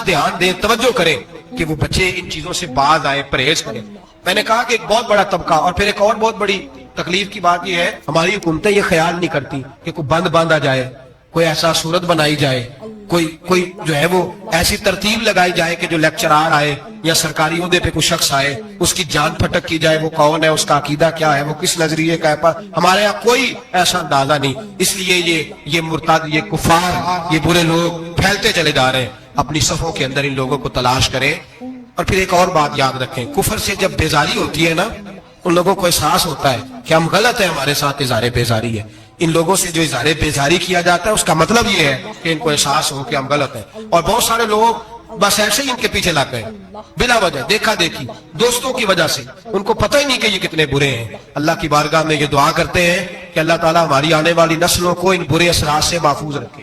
دھیان دیں, توجہ کریں کہ وہ بچے ان چیزوں سے باز آئے, پرہیز کریں. میں نے کہا کہ ایک بہت بڑا طبقہ, اور پھر ایک اور بہت بڑی تکلیف کی بات یہ ہے, ہماری حکومتیں یہ خیال نہیں کرتی کہ کوئی بند باندھا جائے, کوئی ایسا صورت بنائی جائے, کوئی جو ہے وہ ایسی ترتیب لگائی جائے کہ جو لیکچرار آئے یا سرکاری عہدے پہ کوئی شخص آئے اس کی جان پھٹک کی جائے, وہ کون ہے, اس کا عقیدہ کیا ہے, وہ کس نظریے کا ہے. ہمارے یہاں کوئی ایسا اندازہ نہیں. اس لیے یہ مرتد, یہ کفار, یہ برے لوگ پھیلتے چلے جا رہے ہیں. اپنی صفوں کے اندر ان لوگوں کو تلاش کریں. اور پھر ایک اور بات یاد رکھیں, کفر سے جب بیزاری ہوتی ہے نا, ان لوگوں کو احساس ہوتا ہے کہ ہم غلط ہیں, ہمارے ساتھ اظہار بیزاری ہے. ان لوگوں سے جو اظہار بیزاری کیا جاتا ہے اس کا مطلب یہ ہے کہ ان کو احساس ہو کہ ہم غلط ہیں. اور بہت سارے لوگ بس ایسے ہی ان کے پیچھے لگ گئے بلا وجہ, دیکھا دیکھی, دوستوں کی وجہ سے, ان کو پتہ ہی نہیں کہ یہ کتنے برے ہیں. اللہ کی بارگاہ میں یہ دعا کرتے ہیں کہ اللہ تعالیٰ ہماری آنے والی نسلوں کو ان برے اثرات سے محفوظ رکھے.